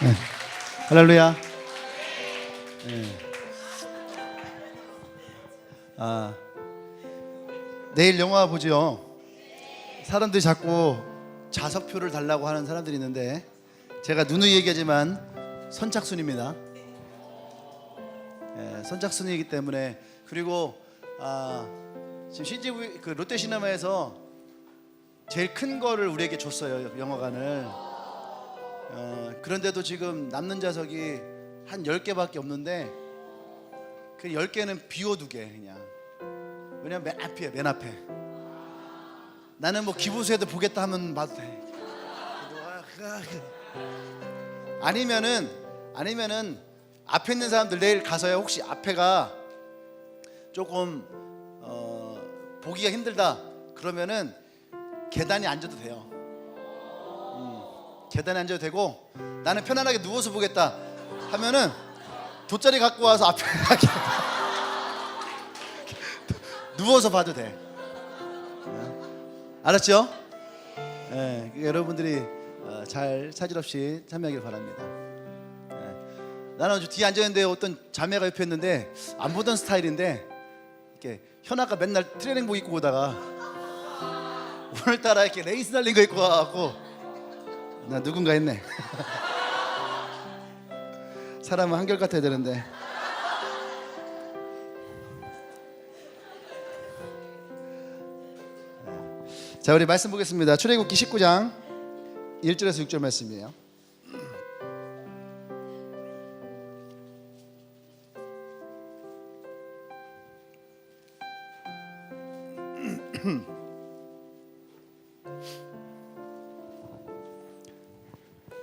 네. 할렐루야. 네. 내일 영화 보죠. 사람들이 자꾸 좌석표를 달라고 하는 사람들이 있는데 제가 누누이 얘기하지만 선착순입니다. 선착순이기 때문에. 그리고 지금 CGV 그 롯데시네마에서 제일 큰 거를 우리에게 줬어요, 영화관을. 그런데도 지금 남는 좌석이 한 10개밖에 없는데 그 10개는 비워두게 그냥. 왜냐면 맨 앞이에요, 맨 앞에. 나는 뭐 기부수에도 보겠다 하면 봐도 돼. 아니면은 앞에 있는 사람들 내일 가서요, 혹시 앞에가 조금 보기가 힘들다 그러면은 계단에 앉아도 돼요. 계단에 앉아도 되고, 나는 편안하게 누워서 보겠다 하면은 돗자리 갖고 와서 앞에 누워서 봐도 돼. 알았죠? 네, 여러분들이 잘 차질 없이 참여하길 바랍니다. 나는 뒤에 앉아있는데 어떤 자매가 옆에 있는데 안 보던 스타일인데 이렇게 현아가 맨날 트레이닝복 입고 오다가 오늘따라 이렇게 레이스 달린 거 입고 와갖고 나 누군가 했네. 사람은 한결같아야 되는데. 자, 우리 말씀 보겠습니다. 출애굽기 19장 1절에서 6절 말씀이에요.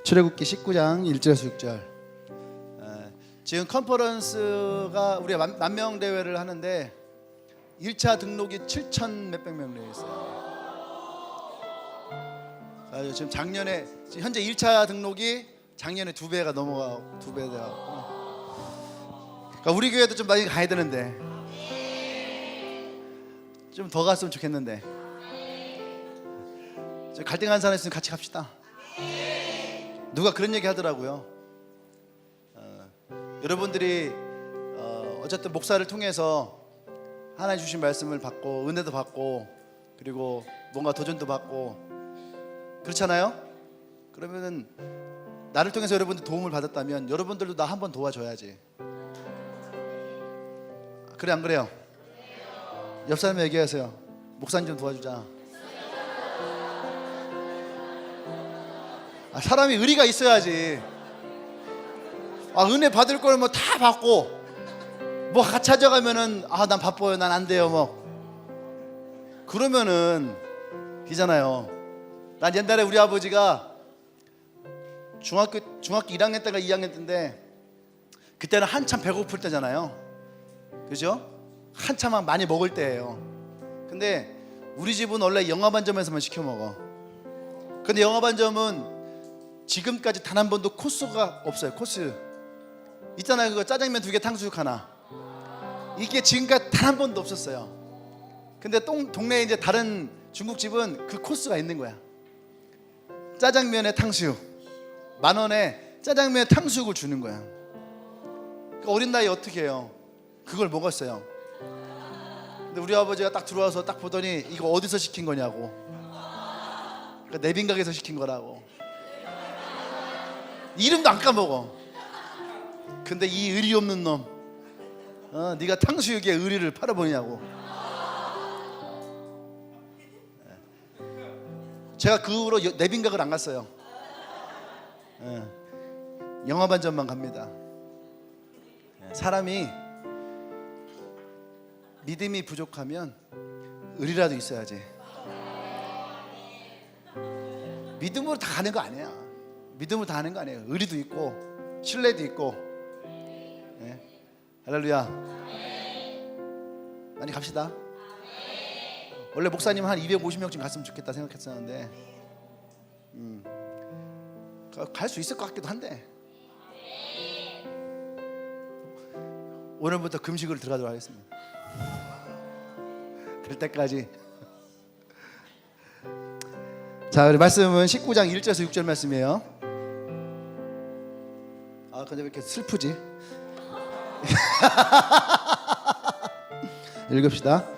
출애굽기 19장 1절에서 6절. 지금 컨퍼런스가 우리가 만명 대회를 하는데 1차 등록이 7천 몇백 명 되어 있어요. 지금 작년에 현재 1차 등록이 작년에 2배가 넘어가고 2배 돼갖고, 그러니까 우리 교회도 좀 많이 가야 되는데 좀 더 갔으면 좋겠는데. 갈등하는 사람 있으면 같이 갑시다. 누가 그런 얘기 하더라고요. 여러분들이 어쨌든 목사를 통해서 하나님 주신 말씀을 받고 은혜도 받고 그리고 뭔가 도전도 받고 그렇잖아요. 그러면은 나를 통해서 여러분들 도움을 받았다면 여러분들도 나 한번 도와줘야지. 그래 안 그래요? 옆 사람 얘기하세요. 목사님 좀 도와주자. 사람이 의리가 있어야지. 은혜 받을 걸 뭐 다 받고 뭐 같이 찾아가면은 난 바빠요, 난 안 돼요 뭐 그러면은 이잖아요. 난 옛날에 우리 아버지가 중학교 1학년 때가 2학년 때인데 그때는 한참 배고플 때잖아요. 그죠? 한참 많이 먹을 때예요. 근데 우리 집은 원래 영화반점에서만 시켜 먹어. 근데 영화반점은 지금까지 단 한 번도 코스가 없어요. 코스 있잖아요. 그거 짜장면 2개 탕수육 하나. 이게 지금까지 단 한 번도 없었어요. 근데 동네에 이제 다른 중국집은 그 코스가 있는 거야. 짜장면에 탕수육 10,000원에 짜장면에 탕수육을 주는 거야. 그러니까 어린 나이에 어떻게 해요? 그걸 먹었어요. 근데 우리 아버지가 딱 들어와서 딱 보더니 이거 어디서 시킨 거냐고. 그러니까 내빈 가게에서 시킨 거라고. 이름도 안 까먹어. 근데 이 의리 없는 놈, 네가 탕수육에 의리를 팔아보냐고. 제가 그 후로 내빈각을 안 갔어요. 영화반점만 갑니다. 사람이 믿음이 부족하면 의리라도 있어야지. 믿음으로 다 가는 거 아니야. 믿음으로 다 하는 거 아니에요. 의리도 있고 신뢰도 있고. 할렐루야. 많이 갑시다. 원래 목사님 한 250명쯤 갔으면 좋겠다 생각했었는데 갈 수 있을 것 같기도 한데 오늘부터 금식을 들어가도록 하겠습니다. 될 때까지. 자, 우리 말씀은 19장 1절에서 6절 말씀이에요. 근데 왜 이렇게 슬프지? 읽읍시다.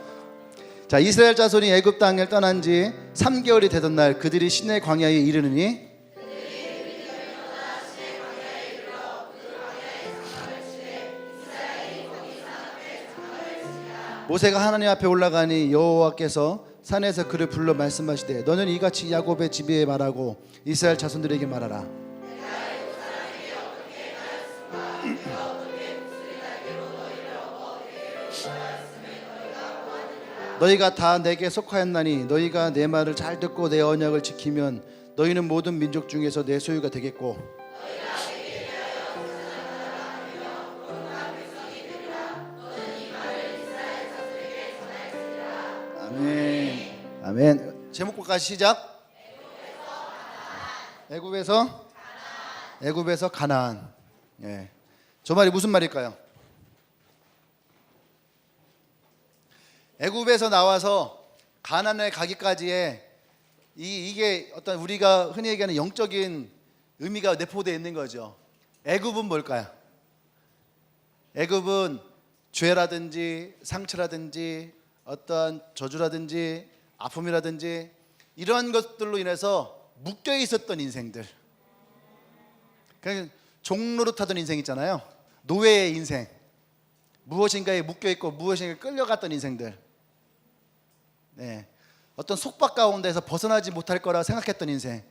자, 이스라엘 자손이 애굽 땅을 떠난 지 3개월이 되던 날 그들이 시내 광야에 이르느니 모세가 하나님 앞에 올라가니 여호와께서 산에서 그를 불러 말씀하시되 너는 이같이 야곱의 집에 말하고 이스라엘 자손들에게 말하라. 너희가 다 내게 속하였나니 너희가 내 말을 잘 듣고 내 언약을 지키면 너희는 모든 민족 중에서 내 소유가 되겠고 아멘. 아멘. 제목까지 시작. 애굽에서 가나안. 예. 저 말이 무슨 말일까요? 애굽에서 나와서 가나안에 가기까지의 이게 어떤 우리가 흔히 얘기하는 영적인 의미가 내포되어 있는 거죠. 애굽은 뭘까요? 애굽은 죄라든지 상처라든지 어떠한 저주라든지 아픔이라든지 이러한 것들로 인해서 묶여 있었던 인생들, 그냥 종노릇하던 인생 있잖아요. 노예의 인생, 무엇인가에 묶여 있고 무엇인가에 끌려갔던 인생들, 네. 어떤 속박 가운데서 벗어나지 못할 거라 생각했던 인생,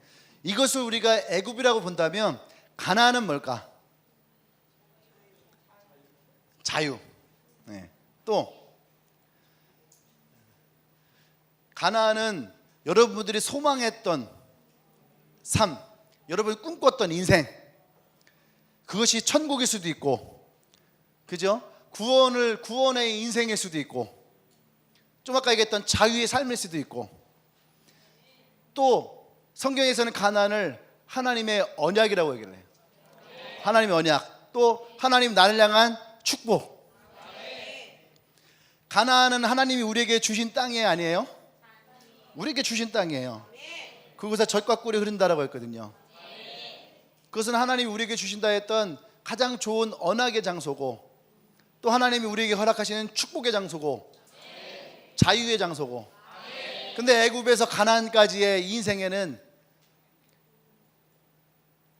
이것을 우리가 애굽이라고 본다면 가나안은 뭘까? 자유. 네. 또 가나안은 여러분들이 소망했던 삶, 여러분이 꿈꿨던 인생, 그것이 천국일 수도 있고, 그죠? 구원의 인생일 수도 있고, 좀 아까 얘기했던 자유의 삶일 수도 있고, 또 성경에서는 가나안을 하나님의 언약이라고 얘기를 해요. 하나님의 언약, 또 하나님 나를 향한 축복. 가나안은 하나님이 우리에게 주신 땅이 아니에요? 우리에게 주신 땅이에요. 그곳에 젖과 꿀이 흐른다라고 했거든요. 그것은 하나님이 우리에게 주신다 했던 가장 좋은 언약의 장소고, 또 하나님이 우리에게 허락하시는 축복의 장소고, 자유의 장소고. 근데 애굽에서 가나안까지의 인생에는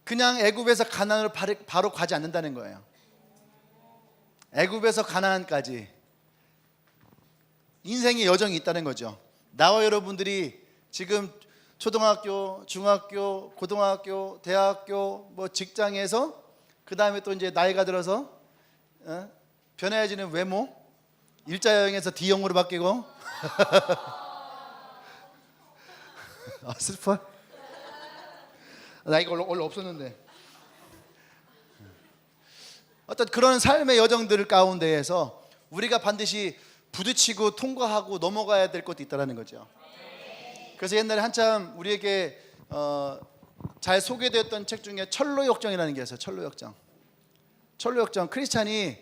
그냥 애굽에서 가나안으로 바로 가지 않는다는 거예요. 애굽에서 가나안까지 인생의 여정이 있다는 거죠. 나와 여러분들이 지금 초등학교, 중학교, 고등학교, 대학교, 뭐 직장에서, 그 다음에 또 이제 나이가 들어서 변해지는 외모, 일자형에서 D형으로 바뀌고 아, 슬퍼? 나 이거 원래 없었는데. 어떤 그런 삶의 여정들 가운데에서 우리가 반드시 부딪히고 통과하고 넘어가야 될 것도 있다는 거죠. 그래서 옛날에 한참 우리에게 잘 소개되었던 책 중에 철로역정이라는 게 있어요. 철로역정. 크리스찬이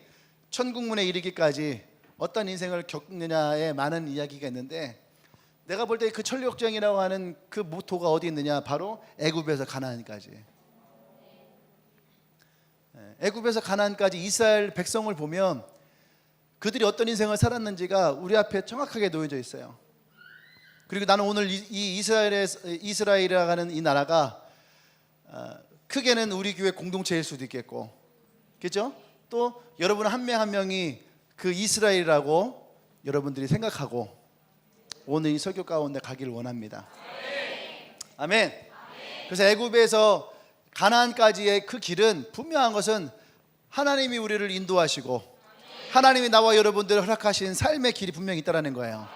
천국문에 이르기까지 어떤 인생을 겪느냐에 많은 이야기가 있는데, 내가 볼 때 그 철로역정이라고 하는 그 모토가 어디 있느냐, 바로 애굽에서 가나안까지. 애굽에서 가나안까지 이스라엘 백성을 보면 그들이 어떤 인생을 살았는지가 우리 앞에 정확하게 놓여져 있어요. 그리고 나는 오늘 이 이스라엘이라고 하는 이 나라가 크게는 우리 교회 공동체일 수도 있겠고, 그렇죠? 또 여러분 한 명 한 명이 그 이스라엘이라고 여러분들이 생각하고 오늘 이 설교 가운데 가기를 원합니다. 아멘. 그래서 애굽에서 가나안까지의 그 길은 분명한 것은 하나님이 우리를 인도하시고 하나님이 나와 여러분들을 허락하신 삶의 길이 분명히 있다는 거예요.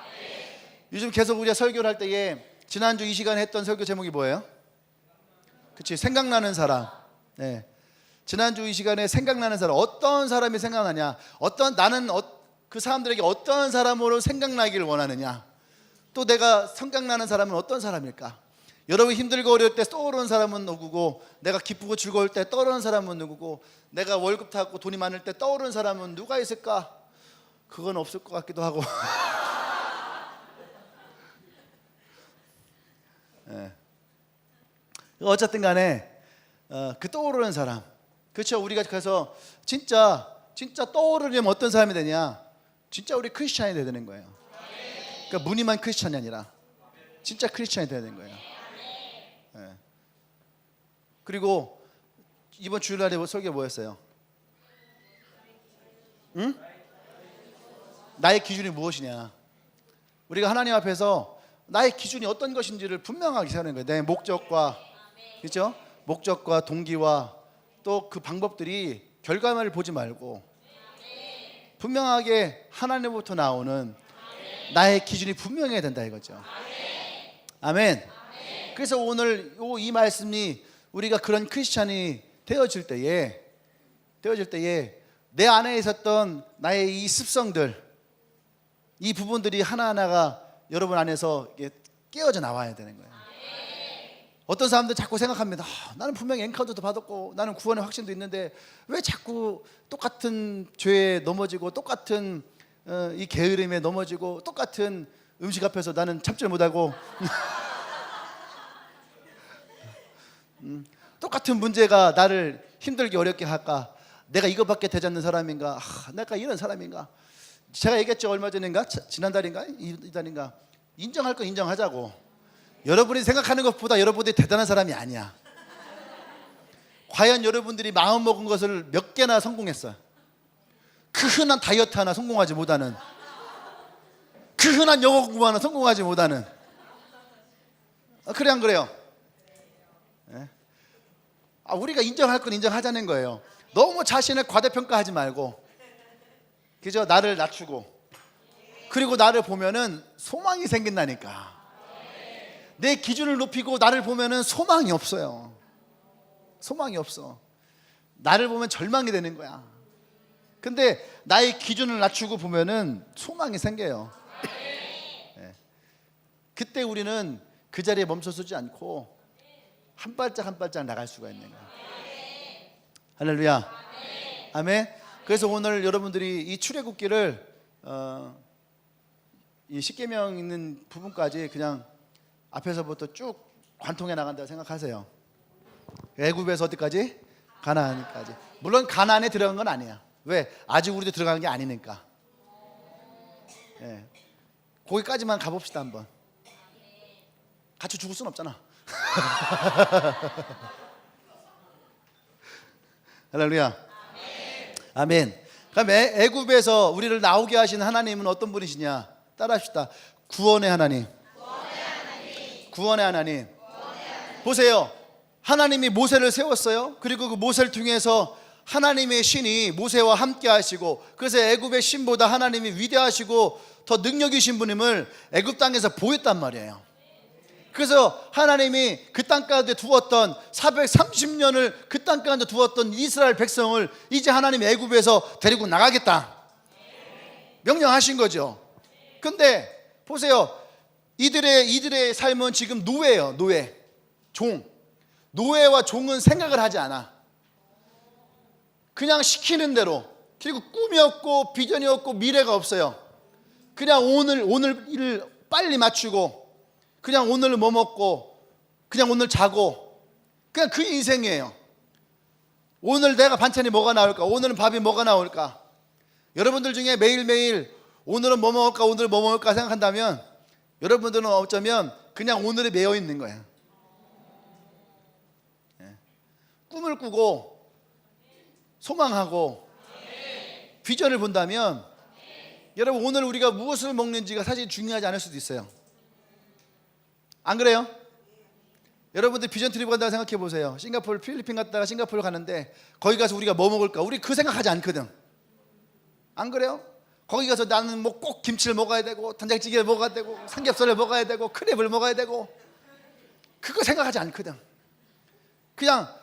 요즘 계속 우리가 설교를 할 때에 지난주 이 시간에 했던 설교 제목이 뭐예요? 그치, 생각나는 사람. 네. 지난주 이 시간에 생각나는 사람, 어떤 사람이 생각나냐, 나는 그 사람들에게 어떤 사람으로 생각나기를 원하느냐, 또 내가 생각나는 사람은 어떤 사람일까? 여러분 힘들고 어려울 때 떠오르는 사람은 누구고, 내가 기쁘고 즐거울 때 떠오르는 사람은 누구고, 내가 월급 타고 돈이 많을 때 떠오르는 사람은 누가 있을까? 그건 없을 것 같기도 하고. 네. 어쨌든 간에 그 떠오르는 사람, 그렇죠. 우리가 그래서 진짜 떠오르려면 어떤 사람이 되냐? 진짜 우리 크리스찬이 돼야 되는 거예요. 그러니까 무늬만 크리스찬이 아니라 진짜 크리스찬이 돼야 되는 거예요. 네. 그리고 이번 주일날에 설교 뭐였어요? 응? 나의 기준이 무엇이냐? 우리가 하나님 앞에서 나의 기준이 어떤 것인지를 분명하게 세우는 거예요. 내 목적과, 그렇죠? 목적과 동기와 또 그 방법들이 결과만을 보지 말고 분명하게 하나님으로부터 나오는 나의 기준이 분명해야 된다 이거죠. 아멘. 그래서 오늘 이 말씀이 우리가 그런 크리스찬이 되어질 때에 내 안에 있었던 나의 이 습성들, 이 부분들이 하나하나가 여러분 안에서 깨어져 나와야 되는 거예요. 어떤 사람들 자꾸 생각합니다. 나는 분명히 엔카운터도 받았고 나는 구원의 확신도 있는데 왜 자꾸 똑같은 죄에 넘어지고 똑같은 이 게으름에 넘어지고 똑같은 음식 앞에서 나는 참지를 못하고 똑같은 문제가 나를 힘들게 어렵게 할까? 내가 이거밖에 되지 않는 사람인가? 내가 이런 사람인가? 제가 얘기했죠. 얼마 전인가? 지난달인가? 이달인가? 인정할 거 인정하자고. 여러분이 생각하는 것보다 여러분들이 대단한 사람이 아니야. 과연 여러분들이 마음먹은 것을 몇 개나 성공했어요? 그 흔한 다이어트 하나 성공하지 못하는, 그 흔한 영어 공부 하나 성공하지 못하는. 그래 안 그래요? 네? 우리가 인정할 건 인정하자는 거예요. 너무 자신을 과대평가하지 말고, 그죠? 나를 낮추고, 그리고 나를 보면은 소망이 생긴다니까. 내 기준을 높이고 나를 보면은 소망이 없어요. 소망이 없어. 나를 보면 절망이 되는 거야. 근데 나의 기준을 낮추고 보면은 소망이 생겨요. 네. 그때 우리는 그 자리에 멈춰서지 않고 한 발짝 한 발짝 나갈 수가 있는 거야. 할렐루야. 아멘. 그래서 오늘 여러분들이 이 출애굽기를 이 십계명 있는 부분까지 그냥 앞에서부터 쭉 관통해 나간다고 생각하세요. 애굽에서 어디까지? 가나안까지. 물론 가나안에 들어간 건 아니야. 왜? 아직 우리도 들어가는 게 아니니까. 예. 거기까지만 가봅시다 한번. 같이 죽을 순 없잖아. 할렐루야. 아멘. 그럼 애굽에서 우리를 나오게 하신 하나님은 어떤 분이시냐? 따라합시다. 구원의 하나님. 구원의 하나님. 보세요. 하나님이 모세를 세웠어요. 그리고 그 모세를 통해서 하나님의 신이 모세와 함께 하시고, 그래서 애굽의 신보다 하나님이 위대하시고 더 능력이신 분임을 애굽 땅에서 보였단 말이에요. 그래서 하나님이 그 땅 가운데 두었던 430년을 그 땅 가운데 두었던 이스라엘 백성을 이제 하나님이 애굽에서 데리고 나가겠다 명령하신 거죠. 근데 보세요. 이들의 삶은 지금 노예예요. 노예, 종. 노예와 종은 생각을 하지 않아. 그냥 시키는 대로. 그리고 꿈이 없고 비전이 없고 미래가 없어요. 그냥 오늘 일을 빨리 맞추고, 그냥 오늘 뭐 먹고, 그냥 오늘 자고, 그냥 그 인생이에요. 오늘 내가 반찬이 뭐가 나올까? 오늘은 밥이 뭐가 나올까? 여러분들 중에 매일매일 오늘은 뭐 먹을까? 오늘 뭐 먹을까 생각한다면 여러분들은 어쩌면 그냥 오늘에 매여 있는 거야. 꿈을 꾸고 소망하고 비전을 본다면 여러분 오늘 우리가 무엇을 먹는지가 사실 중요하지 않을 수도 있어요. 안 그래요? 여러분들 비전 트립 간다고 생각해 보세요. 싱가포르, 필리핀 갔다가 싱가포르 가는데 거기 가서 우리가 뭐 먹을까? 우리 그 생각하지 않거든. 안 그래요? 거기 가서 나는 뭐 꼭 김치를 먹어야 되고 된장찌개를 먹어야 되고 삼겹살을 먹어야 되고 크랩을 먹어야 되고 그거 생각하지 않거든. 그냥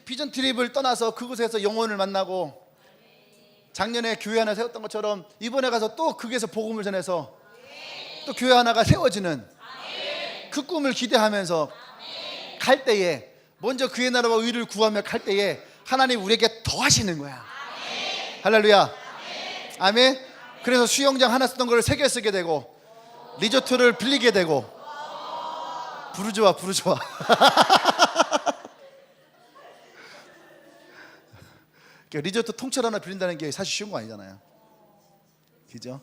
비전 트립을 떠나서 그곳에서 영혼을 만나고 작년에 교회 하나 세웠던 것처럼 이번에 가서 또 거기에서 복음을 전해서 또 교회 하나가 세워지는 그 꿈을 기대하면서 갈 때에 먼저 그의 나라와 의를 구하며 갈 때에 하나님 우리에게 더 하시는 거야. 할렐루야. 아멘. 그래서 수영장 하나 쓰던 걸 3개 쓰게 되고 리조트를 빌리게 되고 부르주아 리조트 통째로 하나 빌린다는 게 사실 쉬운 거 아니잖아요. 그죠?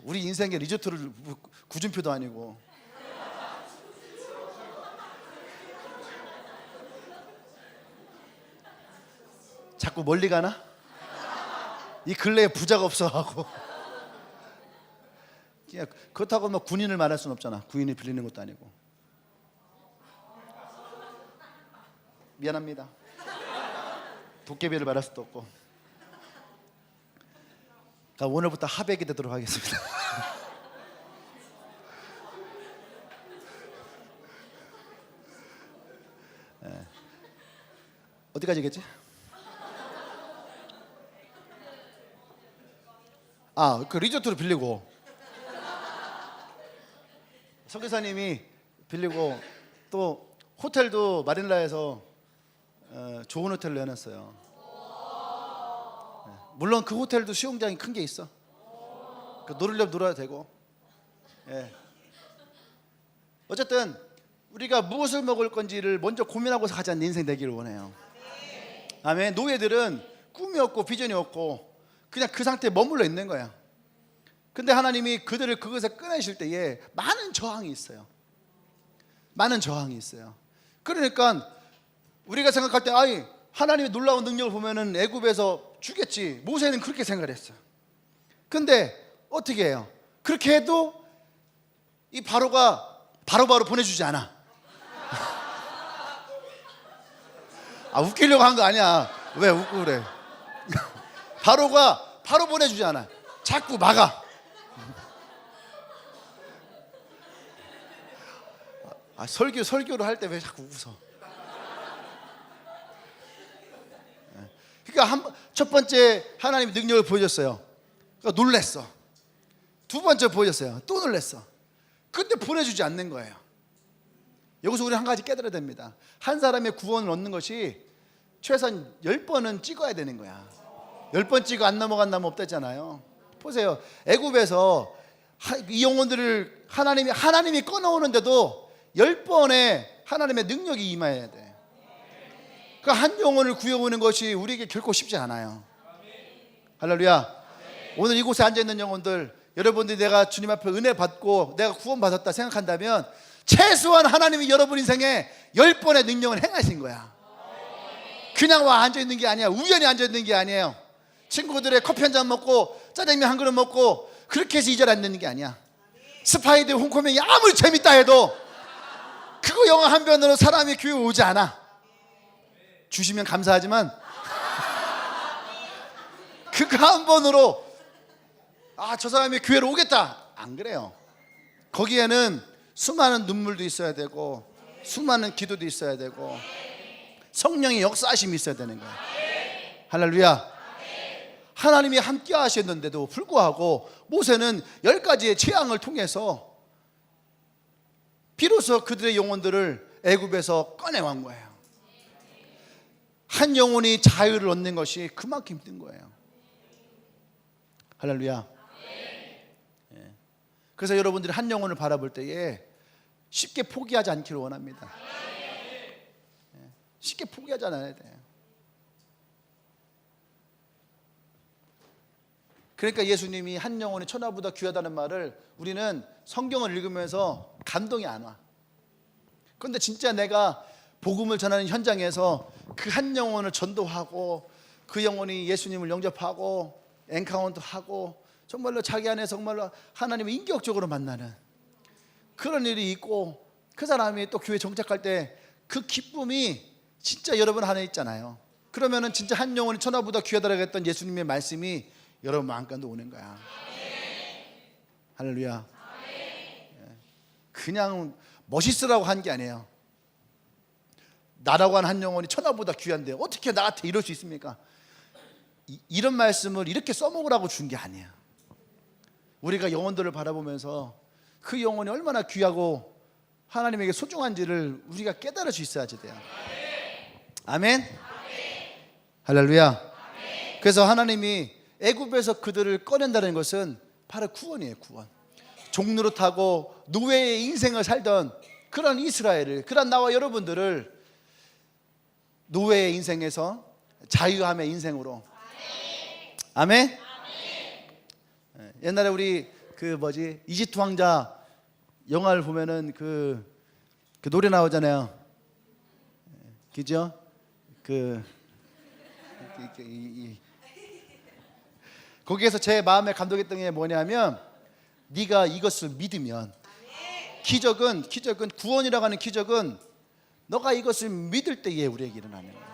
우리 인생에 리조트를 구준표도 아니고. 자꾸 멀리 가나? 이 근래에 부자가 없어하고. 그렇다고 뭐 군인을 말할 수는 없잖아. 군인이 빌리는 것도 아니고. 미안합니다. 도깨비를 말할 수도 없고. 그러니까 오늘부터 하백이 되도록 하겠습니다. 네. 어디까지겠지? 그 리조트로 빌리고 설교사님이 빌리고 또 호텔도 마닐라에서 좋은 호텔로 해놨어요. 물론 그 호텔도 수영장이 큰 게 있어. 놀으려면 놀아야 되고. 어쨌든 우리가 무엇을 먹을 건지를 먼저 고민하고서 가자는 인생 되기를 원해요. 아멘. 노예들은 꿈이 없고 비전이 없고 그냥 그 상태에 머물러 있는 거야. 근데 하나님이 그들을 그것에 꺼내실 때에 많은 저항이 있어요. 많은 저항이 있어요. 그러니까 우리가 생각할 때 하나님의 놀라운 능력을 보면은 애굽에서 주겠지. 모세는 그렇게 생각을 했어요. 근데 어떻게 해요? 그렇게 해도 이 바로가 바로바로 보내주지 않아. 웃기려고 한 거 아니야. 왜 웃고 그래? 바로가 바로 보내주지 않아. 자꾸 막아. 설교를 할 때 왜 자꾸 웃어? 그러니까 첫 번째 하나님의 능력을 보여줬어요. 그러니까 놀랬어. 두 번째 보여줬어요. 또 놀랬어. 근데 보내주지 않는 거예요. 여기서 우리 한 가지 깨달아야 됩니다. 한 사람의 구원을 얻는 것이 최소한 10번은 찍어야 되는 거야. 10번 찍어 안 넘어간다면 없다잖아요. 보세요. 애굽에서 이 영혼들을 하나님이 꺼내오는데도 10번의 하나님의 능력이 임해야 돼. 그 한 영혼을 구해오는 것이 우리에게 결코 쉽지 않아요. 할렐루야. 오늘 이곳에 앉아있는 영혼들, 여러분들이 내가 주님 앞에 은혜 받고 내가 구원받았다 생각한다면 최소한 하나님이 여러분 인생에 10번의 능력을 행하신 거야. 그냥 와 앉아있는 게 아니야. 우연히 앉아있는 게 아니에요. 친구들의 커피 한 잔 먹고 짜장면 한 그릇 먹고 그렇게 해서 이 자리에 앉는 게 아니야. 스파이드 홍콩맨이 아무리 재밌다 해도 그거 영화 한 편으로 사람이 교회 오지 않아. 주시면 감사하지만 그거 한 번으로 저 사람이 교회로 오겠다, 안 그래요. 거기에는 수많은 눈물도 있어야 되고 수많은 기도도 있어야 되고 성령의 역사하심이 있어야 되는 거예요. 할렐루야. 하나님이 함께 하셨는데도 불구하고 모세는 10가지의 재앙을 통해서 비로소 그들의 영혼들을 애굽에서 꺼내온 거예요. 한 영혼이 자유를 얻는 것이 그만큼 힘든 거예요. 할렐루야. 그래서 여러분들이 한 영혼을 바라볼 때에 쉽게 포기하지 않기를 원합니다. 쉽게 포기하지 않아야 돼요. 그러니까 예수님이 한 영혼이 천하보다 귀하다는 말을 우리는 성경을 읽으면서 감동이 안 와. 그런데 진짜 내가 복음을 전하는 현장에서 그 한 영혼을 전도하고 그 영혼이 예수님을 영접하고 엔카운트하고 정말로 자기 안에 정말로 하나님을 인격적으로 만나는 그런 일이 있고 그 사람이 또 교회 정착할 때 그 기쁨이 진짜 여러분 안에 있잖아요. 그러면은 진짜 한 영혼이 천하보다 귀하다라고 했던 예수님의 말씀이 여러분 마음가운데 오는 거야. 할렐루야. 그냥 멋있으라고 한 게 아니에요. 나라고 한 한 영혼이 천하보다 귀한데 어떻게 나한테 이럴 수 있습니까? 이런 말씀을 이렇게 써먹으라고 준 게 아니야. 우리가 영혼들을 바라보면서 그 영혼이 얼마나 귀하고 하나님에게 소중한지를 우리가 깨달을 수 있어야지 돼요. 아멘. 할렐루야. 그래서 하나님이 애굽에서 그들을 꺼낸다는 것은 바로 구원이에요. 구원. 종로로 타고 노예의 인생을 살던 그런 이스라엘을, 그런 나와 여러분들을 노예의 인생에서 자유함의 인생으로. 아멘. 옛날에 우리 이집트 왕자 영화를 보면은 그 노래 나오잖아요. 그죠? 거기에서 제 마음에 감동했던 게 뭐냐면, 네가 이것을 믿으면, 기적은 구원이라고 하는 기적은 너가 이것을 믿을 때에 우리에게 일어나는 거예요.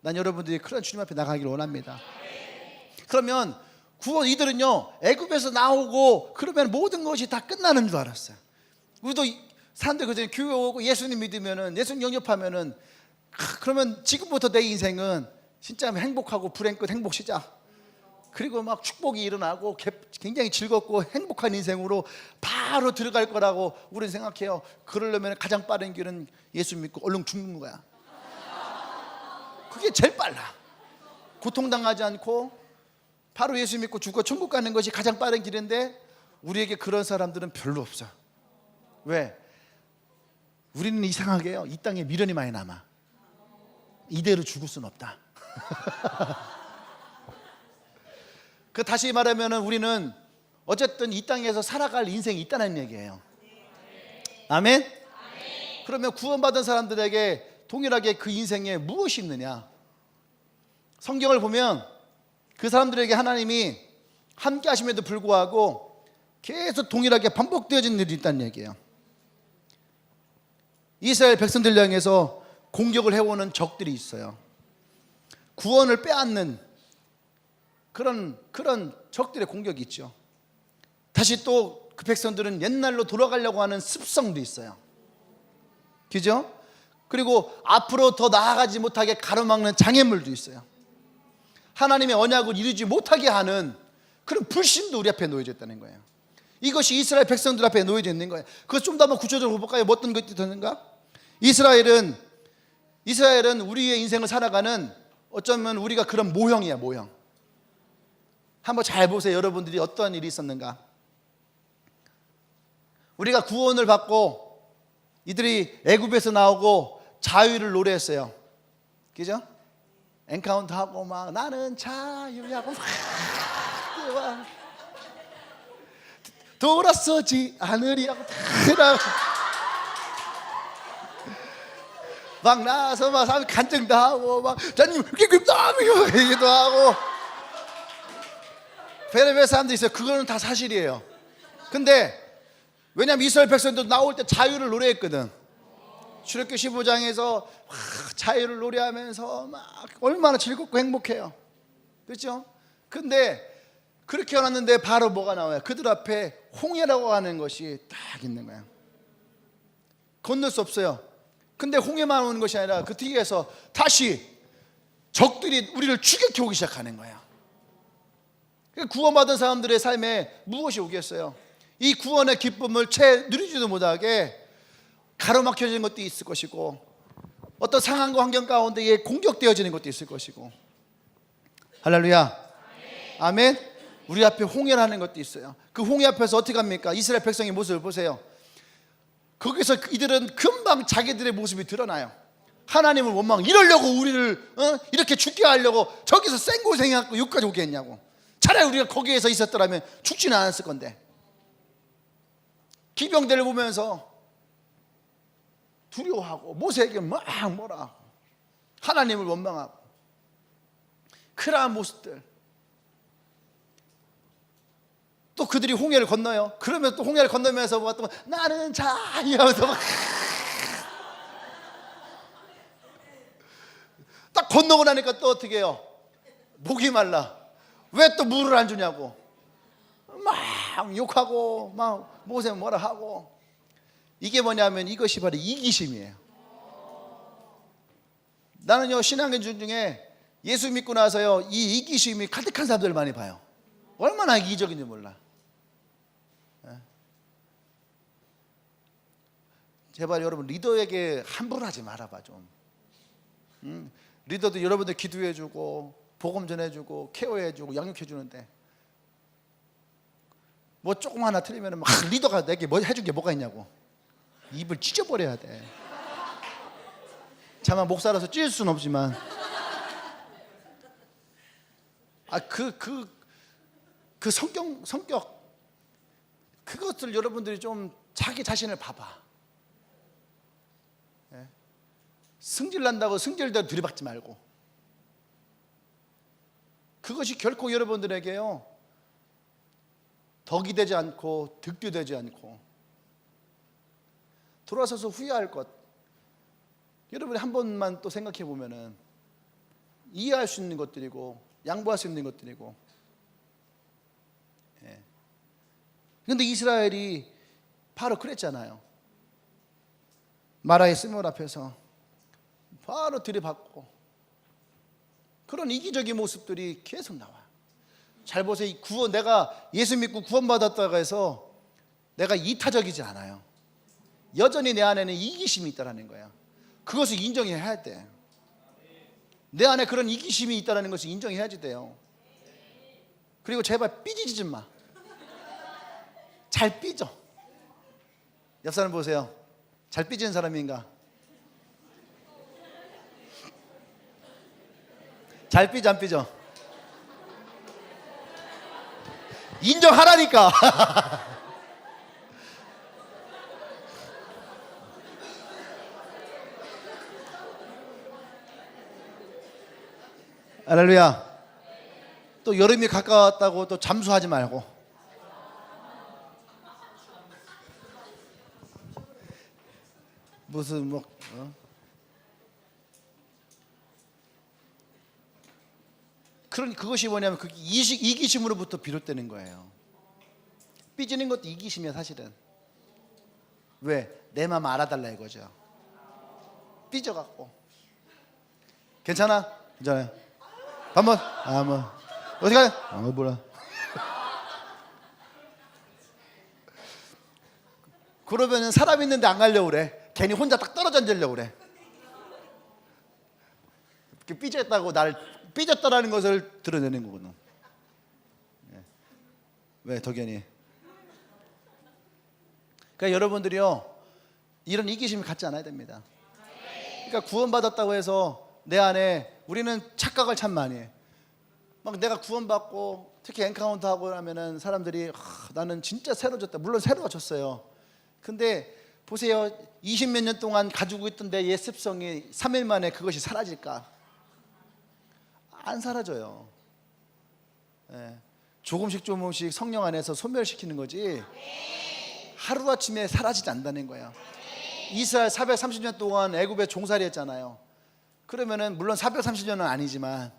난 여러분들이 그런 주님 앞에 나가기를 원합니다. 그러면 구원, 이들은요 애굽에서 나오고 그러면 모든 것이 다 끝나는 줄 알았어요. 우리도 사람들 그전에 교회 오고 예수님 믿으면은, 예수님 영접하면은, 그러면 지금부터 내 인생은 진짜 행복하고 불행 끝 행복 시작, 그리고 막 축복이 일어나고 굉장히 즐겁고 행복한 인생으로 바로 들어갈 거라고 우리는 생각해요. 그러려면 가장 빠른 길은 예수 믿고 얼른 죽는 거야. 그게 제일 빨라. 고통당하지 않고 바로 예수 믿고 죽고 천국 가는 것이 가장 빠른 길인데, 우리에게 그런 사람들은 별로 없어. 왜? 우리는 이상하게요, 이 땅에 미련이 많이 남아. 이대로 죽을 수는 없다. 다시 말하면 우리는 어쨌든 이 땅에서 살아갈 인생이 있다는 얘기예요. 아멘? 그러면 구원받은 사람들에게 동일하게 그 인생에 무엇이 있느냐? 성경을 보면 그 사람들에게 하나님이 함께 하심에도 불구하고 계속 동일하게 반복되어진 일이 있다는 얘기예요. 이스라엘 백성들 향해서 공격을 해오는 적들이 있어요. 구원을 빼앗는 그런 적들의 공격이 있죠. 다시 또 그 백성들은 옛날로 돌아가려고 하는 습성도 있어요. 그죠? 그리고 앞으로 더 나아가지 못하게 가로막는 장애물도 있어요. 하나님의 언약을 이루지 못하게 하는 그런 불신도 우리 앞에 놓여져 있다는 거예요. 이것이 이스라엘 백성들 앞에 놓여져 있는 거예요. 그것 좀 더 한번 구체적으로 볼까요? 어떤 것들이 되는가? 이스라엘은 우리의 인생을 살아가는, 어쩌면 우리가 그런 모형이야, 모형. 한번 잘 보세요. 여러분들이 어떠한 일이 있었는가? 우리가 구원을 받고 이들이 애굽에서 나오고 자유를 노래했어요. 그죠? 엔카운터 하고 막 나는 자유하고 막 돌아서지 않으리 하고 막 나와서 막 사람 간증도 하고 막 자님 기도 하고 베레베 사람들이 있어요. 그거는 다 사실이에요. 근데 왜냐하면 이스라엘 백성도 나올 때 자유를 노래했거든. 출애굽기 15장에서 자유를 노래하면서 막 얼마나 즐겁고 행복해요. 그렇죠? 근데 그렇게 해놨는데 바로 뭐가 나와요? 그들 앞에 홍해라고 하는 것이 딱 있는 거예요. 건널 수 없어요. 근데 홍해만 오는 것이 아니라 그 뒤에서 다시 적들이 우리를 추격해 오기 시작하는 거예요. 구원받은 사람들의 삶에 무엇이 오겠어요? 이 구원의 기쁨을 채 누리지도 못하게 가로막혀지는 것도 있을 것이고, 어떤 상황과 환경 가운데에 공격되어지는 것도 있을 것이고. 할렐루야. 아멘. 우리 앞에 홍해라는 것도 있어요. 그 홍해 앞에서 어떻게 합니까? 이스라엘 백성의 모습을 보세요. 거기서 이들은 금방 자기들의 모습이 드러나요. 하나님을 원망, 이러려고 우리를 이렇게 죽게 하려고 저기서 생고생해갖고 여기까지 오게 했냐고. 차라리 우리가 거기에서 있었더라면 죽지는 않았을 건데. 기병대를 보면서 두려워하고 모세에게 막 뭐라 하고 하나님을 원망하고 그러한 모습들. 또 그들이 홍해를 건너요. 그러면 또 홍해를 건너면서 뭐 또 나는 자유하면서 막 딱 건너고 나니까 또 어떻게 해요? 목이 말라. 왜 또 물을 안 주냐고 막 욕하고 막 모세 뭐라 하고. 이게 뭐냐면 이것이 바로 이기심이에요. 나는요 신앙인 중에 예수 믿고 나서요 이 이기심이 가득한 사람들 많이 봐요. 얼마나 이기적인지 몰라. 제발 여러분 리더에게 함부로 하지 말아봐 좀. 리더도 여러분들 기도해주고 복음 전해주고 케어해주고 양육해주는데 뭐 조금 하나 틀리면 막 리더가 내게 뭐 해준 게 뭐가 있냐고 입을 찢어버려야 돼. 차마 목사라서 찢을 수는 없지만 그 성격 그것들 여러분들이 좀 자기 자신을 봐봐. 예? 승질 난다고 승질대로 들이박지 말고. 그것이 결코 여러분들에게요 덕이 되지 않고 득도 되지 않고 돌아서서 후회할 것, 여러분이 한 번만 또 생각해 보면은 이해할 수 있는 것들이고 양보할 수 있는 것들이고. 그런데 이스라엘이 바로 그랬잖아요. 마라의 스몰 앞에서 바로 들이받고 그런 이기적인 모습들이 계속 나와요. 잘 보세요. 내가 예수 믿고 구원받았다고 해서 내가 이타적이지 않아요. 여전히 내 안에는 이기심이 있다는 거야. 그것을 인정해야 돼. 내 안에 그런 이기심이 있다는 것을 인정해야지 돼요. 그리고 제발 삐지지 좀 마. 잘 삐져. 옆 사람 보세요. 잘 삐지는 사람인가? 잘 삐져 안 삐져? 인정하라니까. 할렐루야. 또 여름이 가까웠다고 또 잠수하지 말고. 무슨 그것이 뭐냐면 그 이기심으로부터 비롯되는 거예요. 삐지는 것도 이기심이야 사실은. 왜? 내 마음 알아달라 이거죠. 삐져갖고. 괜찮아? 괜찮아요. 한번 어디 가요? 몰라. 그러면은 사람 있는데 안 가려고 그래. 괜히 혼자 딱 떨어져 앉으려고 그래. 삐졌다고 나를 삐졌다라는 것을 드러내는 거거든. 왜 덕현이? 그러니까 여러분들이요 이런 이기심을 갖지 않아야 됩니다. 그러니까 구원받았다고 해서 내 안에 우리는 착각을 참 많이 해. 막 내가 구원받고 특히 엔카운트하고 하면은 사람들이 나는 진짜 새로워졌다. 물론 새로워졌어요. 근데 보세요. 20몇 년 동안 가지고 있던 내 옛 습성이 3일 만에 그것이 사라질까? 안 사라져요. 조금씩 성령 안에서 소멸시키는 거지 하루아침에 사라지지 않는다는 거야. 이스라엘 430년 동안 애굽에 종살이 했잖아요. 그러면은 물론 430년은 아니지만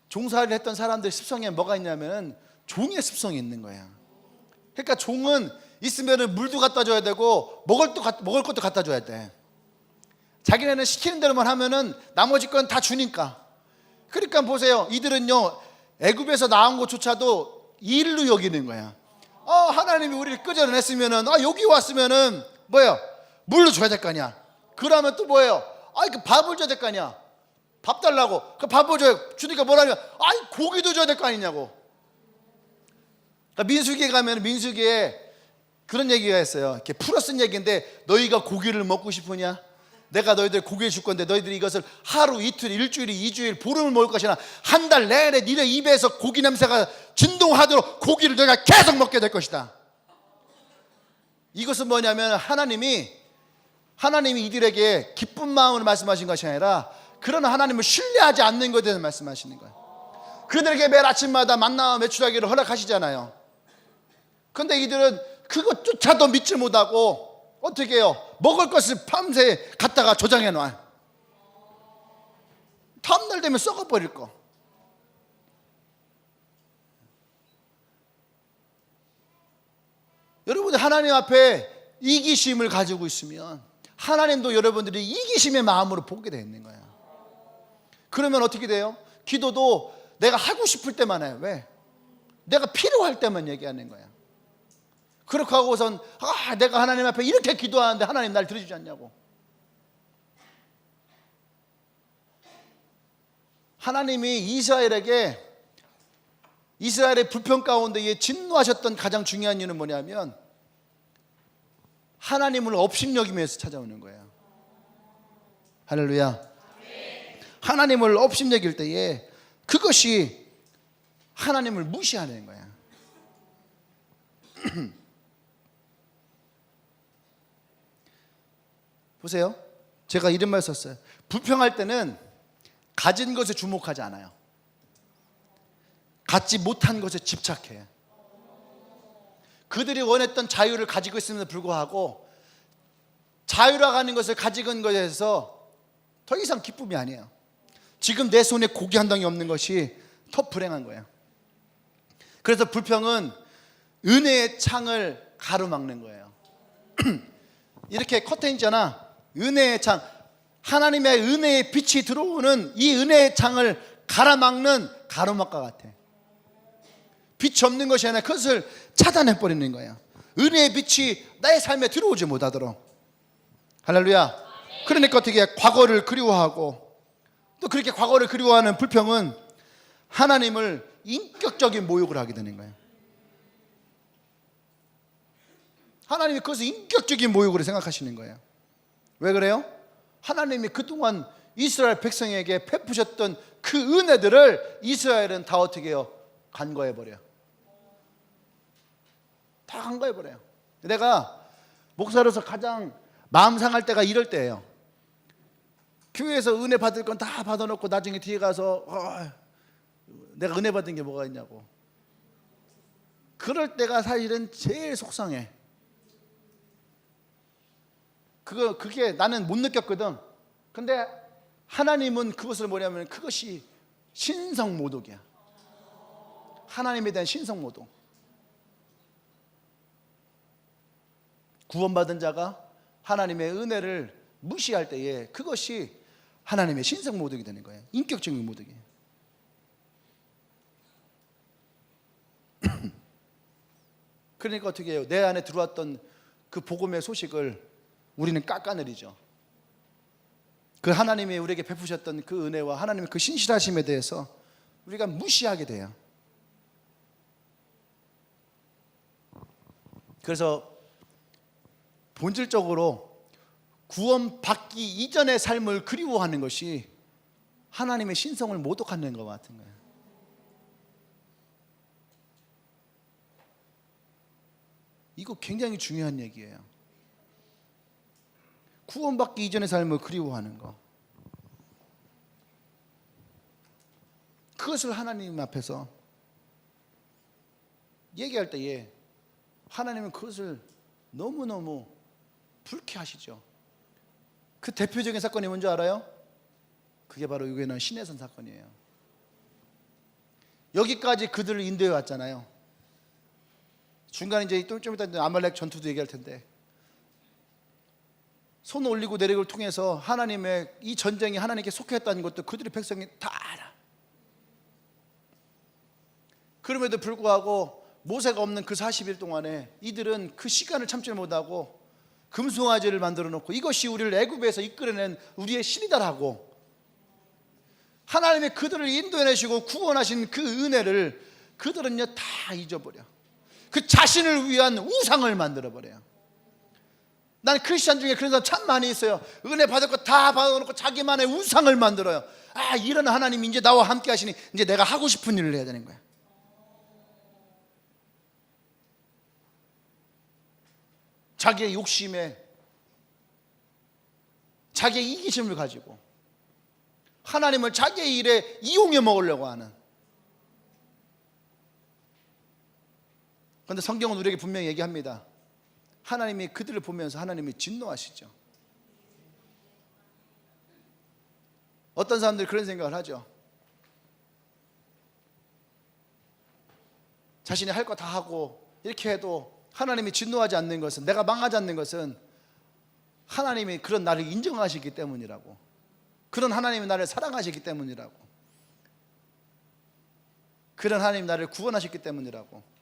종살이를 했던 사람들 습성에 뭐가 있냐면 종의 습성이 있는 거야. 그러니까 종은 있으면은 물도 갖다 줘야 되고 먹을 것도 갖다 줘야 돼. 자기네는 시키는 대로만 하면은 나머지 건 다 주니까. 그러니까 보세요. 이들은요 애굽에서 나온 것조차도 일로 여기는 거야. 하나님이 우리를 끄집어냈으면은 여기 왔으면은 뭐예요? 물로 줘야 될 거 아니야. 그러면 또 뭐예요? 그 밥을 줘야 될 거 아니야. 밥 달라고. 그 밥을 주니까 뭐라면 고기도 줘야 될 거 아니냐고. 그러니까 민수기에 가면 민수기에 그런 얘기가 있어요. 이렇게 풀어 쓴 얘기인데 너희가 고기를 먹고 싶으냐? 내가 너희들 고기를 줄 건데 너희들이 이것을 하루 이틀 일주일이 2주일 보름을 먹을 것이나 한 달 내내 니네 입에서 고기 냄새가 진동하도록 고기를 너희가 계속 먹게 될 것이다. 이것은 뭐냐면 하나님이 이들에게 기쁜 마음으로 말씀하신 것이 아니라 그런 하나님을 신뢰하지 않는 것에 대해서 말씀하시는 거예요. 그들에게 매일 아침마다 만나와 메추라기를 허락하시잖아요. 그런데 이들은 그것조차도 믿지 못하고 어떻게 해요? 먹을 것을 밤새 갖다가 저장해 놔요. 다음날 되면 썩어버릴 거. 여러분들 하나님 앞에 이기심을 가지고 있으면 하나님도 여러분들이 이기심의 마음으로 보게 되는 거예요. 그러면 어떻게 돼요? 기도도 내가 하고 싶을 때만 해요. 왜? 내가 필요할 때만 얘기하는 거야. 그렇게 하고선 내가 하나님 앞에 이렇게 기도하는데 하나님 날 들어주지 않냐고. 하나님이 이스라엘의 불평 가운데 진노하셨던 가장 중요한 이유는 뭐냐면 하나님을 업신여기면서 찾아오는 거예요. 할렐루야. 하나님을 업신여길 때에 그것이 하나님을 무시하는 거야. 보세요. 제가 이런 말 썼어요. 불평할 때는 가진 것에 주목하지 않아요. 갖지 못한 것에 집착해. 그들이 원했던 자유를 가지고 있음에도 불구하고 자유라고 하는 것을 가지고 있는 것에서 더 이상 기쁨이 아니에요. 지금 내 손에 고기 한 덩이 없는 것이 더 불행한 거예요. 그래서 불평은 은혜의 창을 가로막는 거예요. 이렇게 커튼 있잖아. 은혜의 창, 하나님의 은혜의 빛이 들어오는 이 은혜의 창을 가로막는 가로막과 같아. 빛이 없는 것이 아니라 그것을 차단해버리는 거예요. 은혜의 빛이 나의 삶에 들어오지 못하도록. 할렐루야. 그러니까 어떻게 과거를 그리워하고, 또 그렇게 과거를 그리워하는 불평은 하나님을 인격적인 모욕을 하게 되는 거예요. 하나님이 그것을 인격적인 모욕으로 생각하시는 거예요. 왜 그래요? 하나님이 그동안 이스라엘 백성에게 베푸셨던 그 은혜들을 이스라엘은 다 어떻게 해요? 간과해버려요. 다 간과해버려요. 내가 목사로서 가장 마음 상할 때가 이럴 때예요. 교회에서 은혜 받을 건 다 받아놓고 나중에 뒤에 가서 내가 은혜 받은 게 뭐가 있냐고. 그럴 때가 사실은 제일 속상해. 그게 나는 못 느꼈거든. 근데 하나님은 그것을 뭐냐면 그것이 신성모독이야. 하나님에 대한 신성모독. 구원받은 자가 하나님의 은혜를 무시할 때에 그것이 하나님의 신성모독이 되는 거예요. 인격적인 모독이에요. 그러니까 어떻게 해요? 내 안에 들어왔던 그 복음의 소식을 우리는 깎아내리죠. 그 하나님이 우리에게 베푸셨던 그 은혜와 하나님의 그 신실하심에 대해서 우리가 무시하게 돼요. 그래서 본질적으로 구원받기 이전의 삶을 그리워하는 것이 하나님의 신성을 모독하는 것 같은 거예요. 이거 굉장히 중요한 얘기예요. 구원받기 이전의 삶을 그리워하는 거. 그것을 하나님 앞에서 얘기할 때에 하나님은 그것을 너무너무 불쾌하시죠. 그 대표적인 사건이 뭔지 알아요? 그게 바로 유괴는 시내산 사건이에요. 여기까지 그들을 인도해 왔잖아요. 중간에 이제 좀 이따 아말렉 전투도 얘기할 텐데, 손 올리고 내리고를 통해서 하나님의 이 전쟁이 하나님께 속했다는 것도 그들의 백성이 다 알아. 그럼에도 불구하고 모세가 없는 그 40일 동안에 이들은 그 시간을 참지 못하고 금송아지를 만들어 놓고 이것이 우리를 애굽에서 이끌어낸 우리의 신이다라고 하나님의 그들을 인도해내시고 구원하신 그 은혜를 그들은요 다 잊어버려. 그 자신을 위한 우상을 만들어버려요. 난 크리스찬 중에 그런 사람 참 많이 있어요. 은혜 받을 거 다 받아놓고 자기만의 우상을 만들어요. 아, 이런 하나님이 이제 나와 함께 하시니 이제 내가 하고 싶은 일을 해야 되는 거야. 자기의 욕심에, 자기의 이기심을 가지고 하나님을 자기의 일에 이용해 먹으려고 하는. 그런데 성경은 우리에게 분명히 얘기합니다. 하나님이 그들을 보면서 하나님이 진노하시죠. 어떤 사람들이 그런 생각을 하죠. 자신이 할 거 다 하고 이렇게 해도 하나님이 진노하지 않는 것은, 내가 망하지 않는 것은 하나님이 그런 나를 인정하시기 때문이라고, 그런 하나님이 나를 사랑하시기 때문이라고, 그런 하나님이 나를 구원하셨기 때문이라고.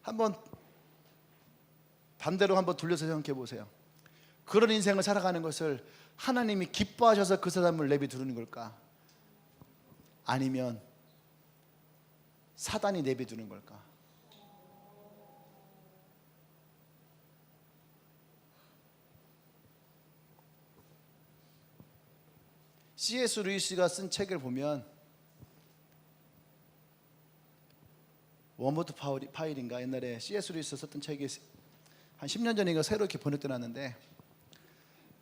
한번 반대로 한번 돌려서 생각해 보세요. 그런 인생을 살아가는 것을 하나님이 기뻐하셔서 그 사람을 내비 두는 걸까? 아니면 사단이 내비 두는 걸까? C.S. 루이스가 쓴 책을 보면 원보트 파일인가 옛날에 C.S. 루이스 썼던 책이 한 10년 전인가 새로 이렇게 번역되었는데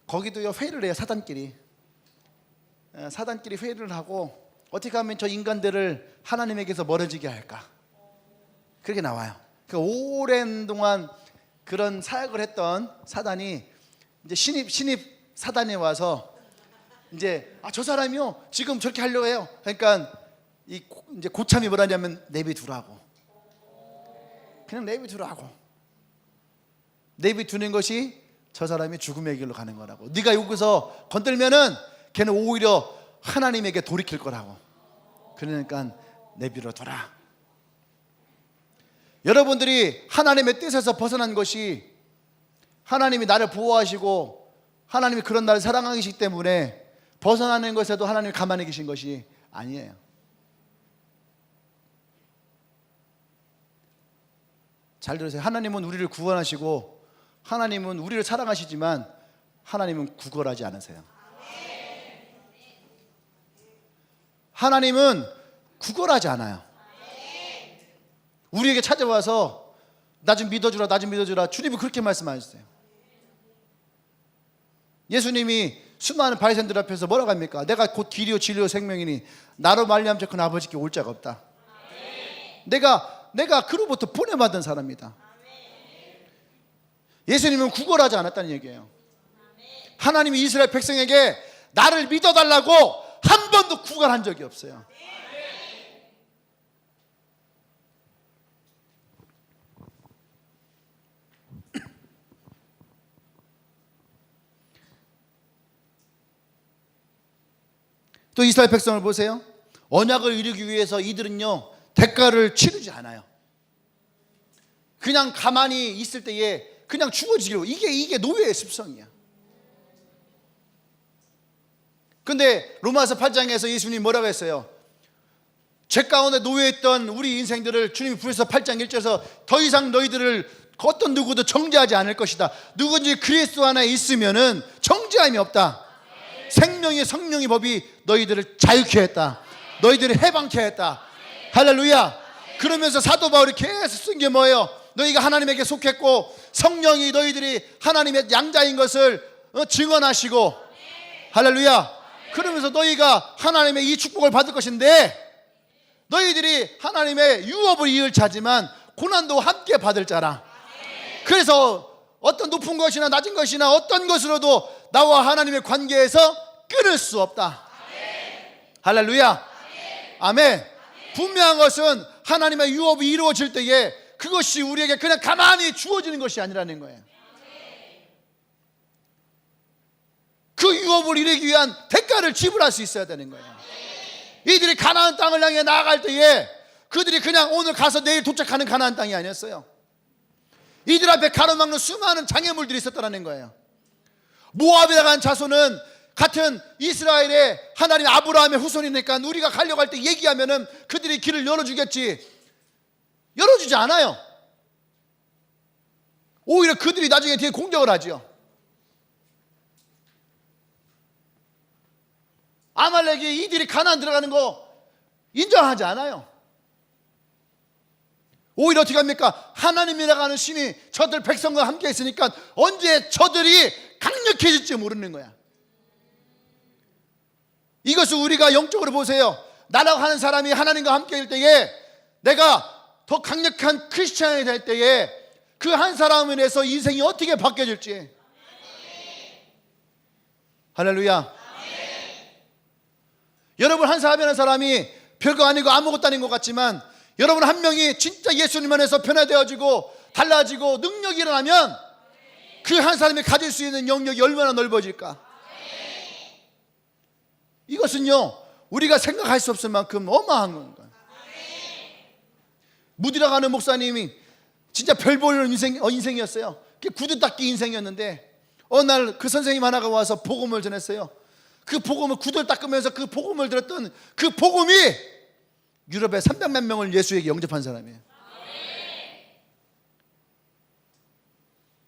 거기도요 회의를 해요. 사단끼리 회의를 하고 어떻게 하면 저 인간들을 하나님에게서 멀어지게 할까 그렇게 나와요. 그 오랜 동안 그런 사역을 했던 사단이 이제 신입 사단이 와서 이제 저 사람이요 지금 저렇게 하려고 해요. 그러니까 이제 고참이 뭐라냐면 내비두라고. 그냥 내비두라고. 내비두는 것이 저 사람이 죽음의 길로 가는 거라고. 네가 여기서 건들면은 걔는 오히려 하나님에게 돌이킬 거라고. 그러니까 내비둬라. 여러분들이 하나님의 뜻에서 벗어난 것이 하나님이 나를 보호하시고 하나님이 그런 나를 사랑하시기 때문에 벗어나는 것에도 하나님이 가만히 계신 것이 아니에요. 잘 들으세요. 하나님은 우리를 구원하시고 하나님은 우리를 사랑하시지만 하나님은 구걸하지 않으세요. 하나님은 구걸하지 않아요. 우리에게 찾아와서 나 좀 믿어주라, 나 좀 믿어주라. 주님이 그렇게 말씀하셨어요. 예수님이 수많은 바리새인들 앞에서 뭐라고 합니까? 내가 곧 길이요 진리요 생명이니 나로 말미암지 그 아버지께 올 자가 없다. 내가 그로부터 보내받은 사람이다. 예수님은 구걸하지 않았다는 얘기예요. 하나님이 이스라엘 백성에게 나를 믿어달라고 한 번도 구걸한 적이 없어요. 또 이스라엘 백성을 보세요. 언약을 이루기 위해서 이들은요 대가를 치르지 않아요. 그냥 가만히 있을 때에 그냥 죽어지기로. 이게 노예의 습성이야. 근데 로마서 8장에서 예수님이 뭐라고 했어요? 죄 가운데 노예했던 우리 인생들을 주님이 부에서 8장 1절에서 더 이상 너희들을 어떤 누구도 정죄하지 않을 것이다. 누군지 그리스도 안에 있으면은 정죄함이 없다. 생명의 성령의 법이 너희들을 자유케 했다. 너희들을 해방케 했다. 할렐루야. 그러면서 사도 바울이 계속 쓴 게 뭐예요? 너희가 하나님에게 속했고 성령이 너희들이 하나님의 양자인 것을 증언하시고, 할렐루야. 그러면서 너희가 하나님의 이 축복을 받을 것인데 너희들이 하나님의 유업을 이을 자지만 고난도 함께 받을 자라. 그래서 어떤 높은 것이나 낮은 것이나 어떤 것으로도 나와 하나님의 관계에서 끊을 수 없다. 할렐루야. 아멘. 분명한 것은 하나님의 유업이 이루어질 때에 그것이 우리에게 그냥 가만히 주어지는 것이 아니라는 거예요. 그 유업을 이루기 위한 대가를 지불할 수 있어야 되는 거예요. 이들이 가나안 땅을 향해 나아갈 때에 그들이 그냥 오늘 가서 내일 도착하는 가나안 땅이 아니었어요. 이들 앞에 가로막는 수많은 장애물들이 있었다는 거예요. 모압이라고 하는 자손은 같은 이스라엘의 하나님 아브라함의 후손이니까 우리가 가려고 할 때 얘기하면은 그들이 길을 열어주겠지. 열어주지 않아요. 오히려 그들이 나중에 뒤에 공격을 하죠. 아말렉이 이들이 가나안 들어가는 거 인정하지 않아요. 오히려 어떻게 합니까? 하나님이라고 하는 신이 저들 백성과 함께 있으니까 언제 저들이 강력해질지 모르는 거야. 이것을 우리가 영적으로 보세요. 나라고 하는 사람이 하나님과 함께 일 때에 내가 더 강력한 크리스찬이 될 때에 그 한 사람을 인해서 인생이 어떻게 바뀌어질지. 할렐루야. 여러분 한 사람이 별거 아니고 아무것도 아닌 것 같지만 여러분 한 명이 진짜 예수님 안에서 변화되어지고 달라지고 능력이 일어나면 그 한 사람이 가질 수 있는 영역이 얼마나 넓어질까. 이것은요 우리가 생각할 수 없을 만큼 어마어마한 건가요. 무디라고 하는 목사님이 진짜 별 보는 인생이었어요. 구두 닦기 인생이었는데 어느 날 그 선생님 하나가 와서 복음을 전했어요. 그 복음을 구두를 닦으면서 그 복음을 들었던 그 복음이 유럽에 300만 명을 예수에게 영접한 사람이에요.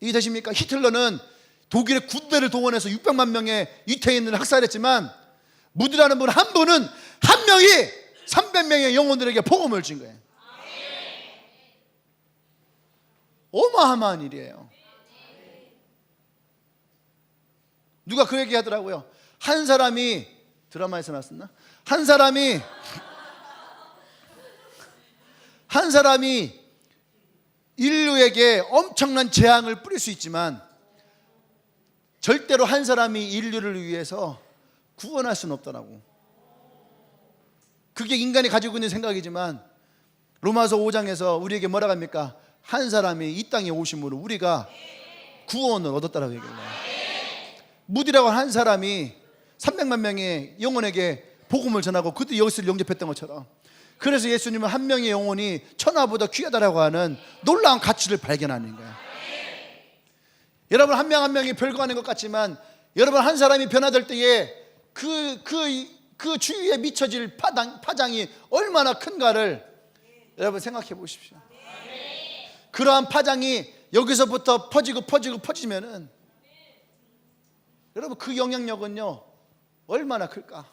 이해되십니까? 히틀러는 독일의 군대를 동원해서 600만 명의 유태인을 학살했지만 무디라는 분 한 분은 한 명이 300명의 영혼들에게 복음을 준 거예요. 어마어마한 일이에요. 누가 그 얘기 하더라고요. 한 사람이, 드라마에서 나왔었나? 한 사람이 인류에게 엄청난 재앙을 뿌릴 수 있지만 절대로 한 사람이 인류를 위해서 구원할 수는 없더라고. 그게 인간이 가지고 있는 생각이지만 로마서 5장에서 우리에게 뭐라고 합니까? 한 사람이 이 땅에 오심으로 우리가 구원을 얻었다라고 얘기해요. 무디라고 한 사람이 300만 명의 영혼에게 복음을 전하고 그때 예수를 영접했던 것처럼, 그래서 예수님은 한 명의 영혼이 천하보다 귀하다라고 하는 놀라운 가치를 발견하는 거예요. 여러분 한 명 한 명이 별거 아닌 것 같지만 여러분 한 사람이 변화될 때에 그 주위에 미쳐질 파장이 얼마나 큰가를 여러분 생각해 보십시오. 그러한 파장이 여기서부터 퍼지면은 여러분 그 영향력은요 얼마나 클까?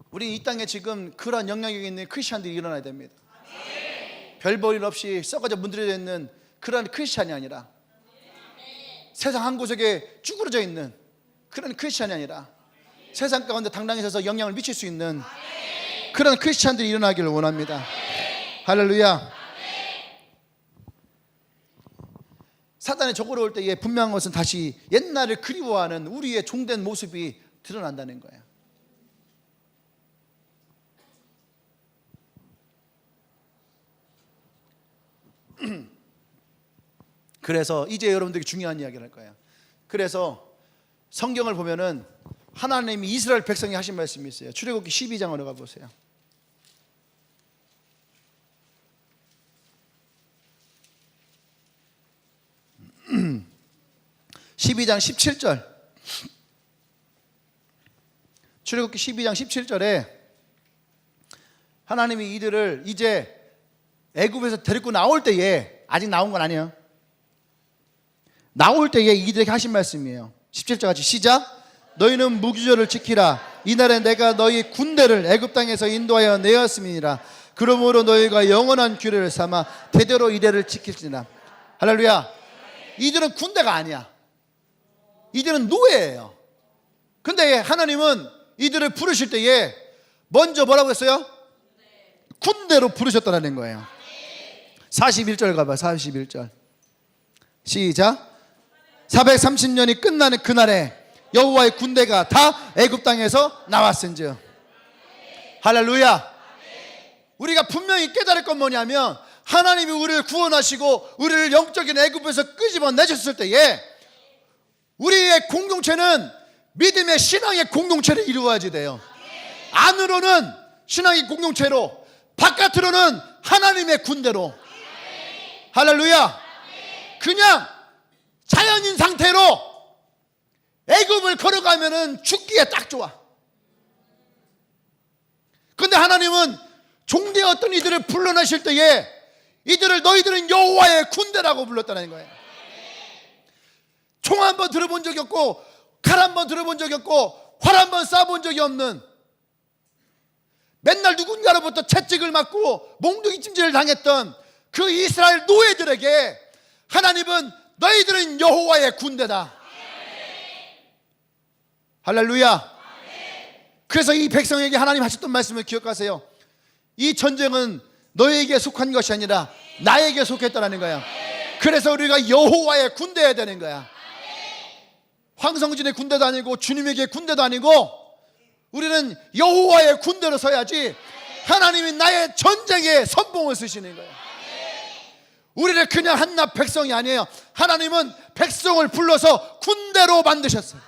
우리 이 땅에 지금 그러한 영향력이 있는 크리스찬들이 일어나야 됩니다. 별 볼 일 없이 썩어져 문드러져 있는 그런 크리스찬이 아니라, 세상 한 구석에 쭈그러져 있는 그런 크리스찬이 아니라 세상 가운데 당당히 서서 영향을 미칠 수 있는 그런 크리스찬들이 일어나기를 원합니다. 할렐루야. 사단이 적으로 올 때에 분명한 것은 다시 옛날을 그리워하는 우리의 종된 모습이 드러난다는 거예요. 그래서 이제 여러분들에게 중요한 이야기를 할 거예요. 그래서 성경을 보면은 하나님이 이스라엘 백성이 하신 말씀이 있어요. 출애굽기 12장으로 가보세요. 12장 17절. 출애굽기 12장 17절에 하나님이 이들을 이제 애굽에서 데리고 나올 때에, 아직 나온 건 아니에요, 나올 때에 이들에게 하신 말씀이에요. 17절 같이 시작. 너희는 무기절을 지키라. 이날에 내가 너희 군대를 애굽 땅에서 인도하여 내었음이니라. 그러므로 너희가 영원한 규례를 삼아 대대로 이래를 지킬지니라. 할렐루야. 이들은 군대가 아니야. 이들은 노예예요. 근데 하나님은 이들을 부르실 때에 먼저 뭐라고 했어요? 군대로 부르셨다는 거예요. 41절 가봐. 41절 시작. 430년이 끝나는 그날에 여호와의 군대가 다 애굽 땅에서 나왔은즉. 할렐루야. 우리가 분명히 깨달을 건 뭐냐면 하나님이 우리를 구원하시고 우리를 영적인 애굽에서 끄집어내셨을 때에 우리의 공동체는 믿음의 신앙의 공동체를 이루어야지 돼요. 안으로는 신앙의 공동체로, 바깥으로는 하나님의 군대로. 할렐루야. 그냥 자연인 상태로 애굽을 걸어가면은 죽기에 딱 좋아. 근데 하나님은 종되었던 이들을 불러내실 때에 이들을 너희들은 여호와의 군대라고 불렀다는 거예요. 총 한 번 들어본 적이 없고 칼 한 번 들어본 적이 없고 활 한 번 쏴본 적이 없는, 맨날 누군가로부터 채찍을 맞고 몽둥이 찜질을 당했던 그 이스라엘 노예들에게 하나님은 너희들은 여호와의 군대다. 할렐루야. 그래서 이 백성에게 하나님 하셨던 말씀을 기억하세요. 이 전쟁은 너에게 속한 것이 아니라 나에게 속했다는 거야. 그래서 우리가 여호와의 군대여야 되는 거야. 황성진의 군대도 아니고 주님에게 군대도 아니고 우리는 여호와의 군대로 서야지 하나님이 나의 전쟁에 선봉을 쓰시는 거예요. 우리를 그냥 한낱 백성이 아니에요. 하나님은 백성을 불러서 군대로 만드셨어요.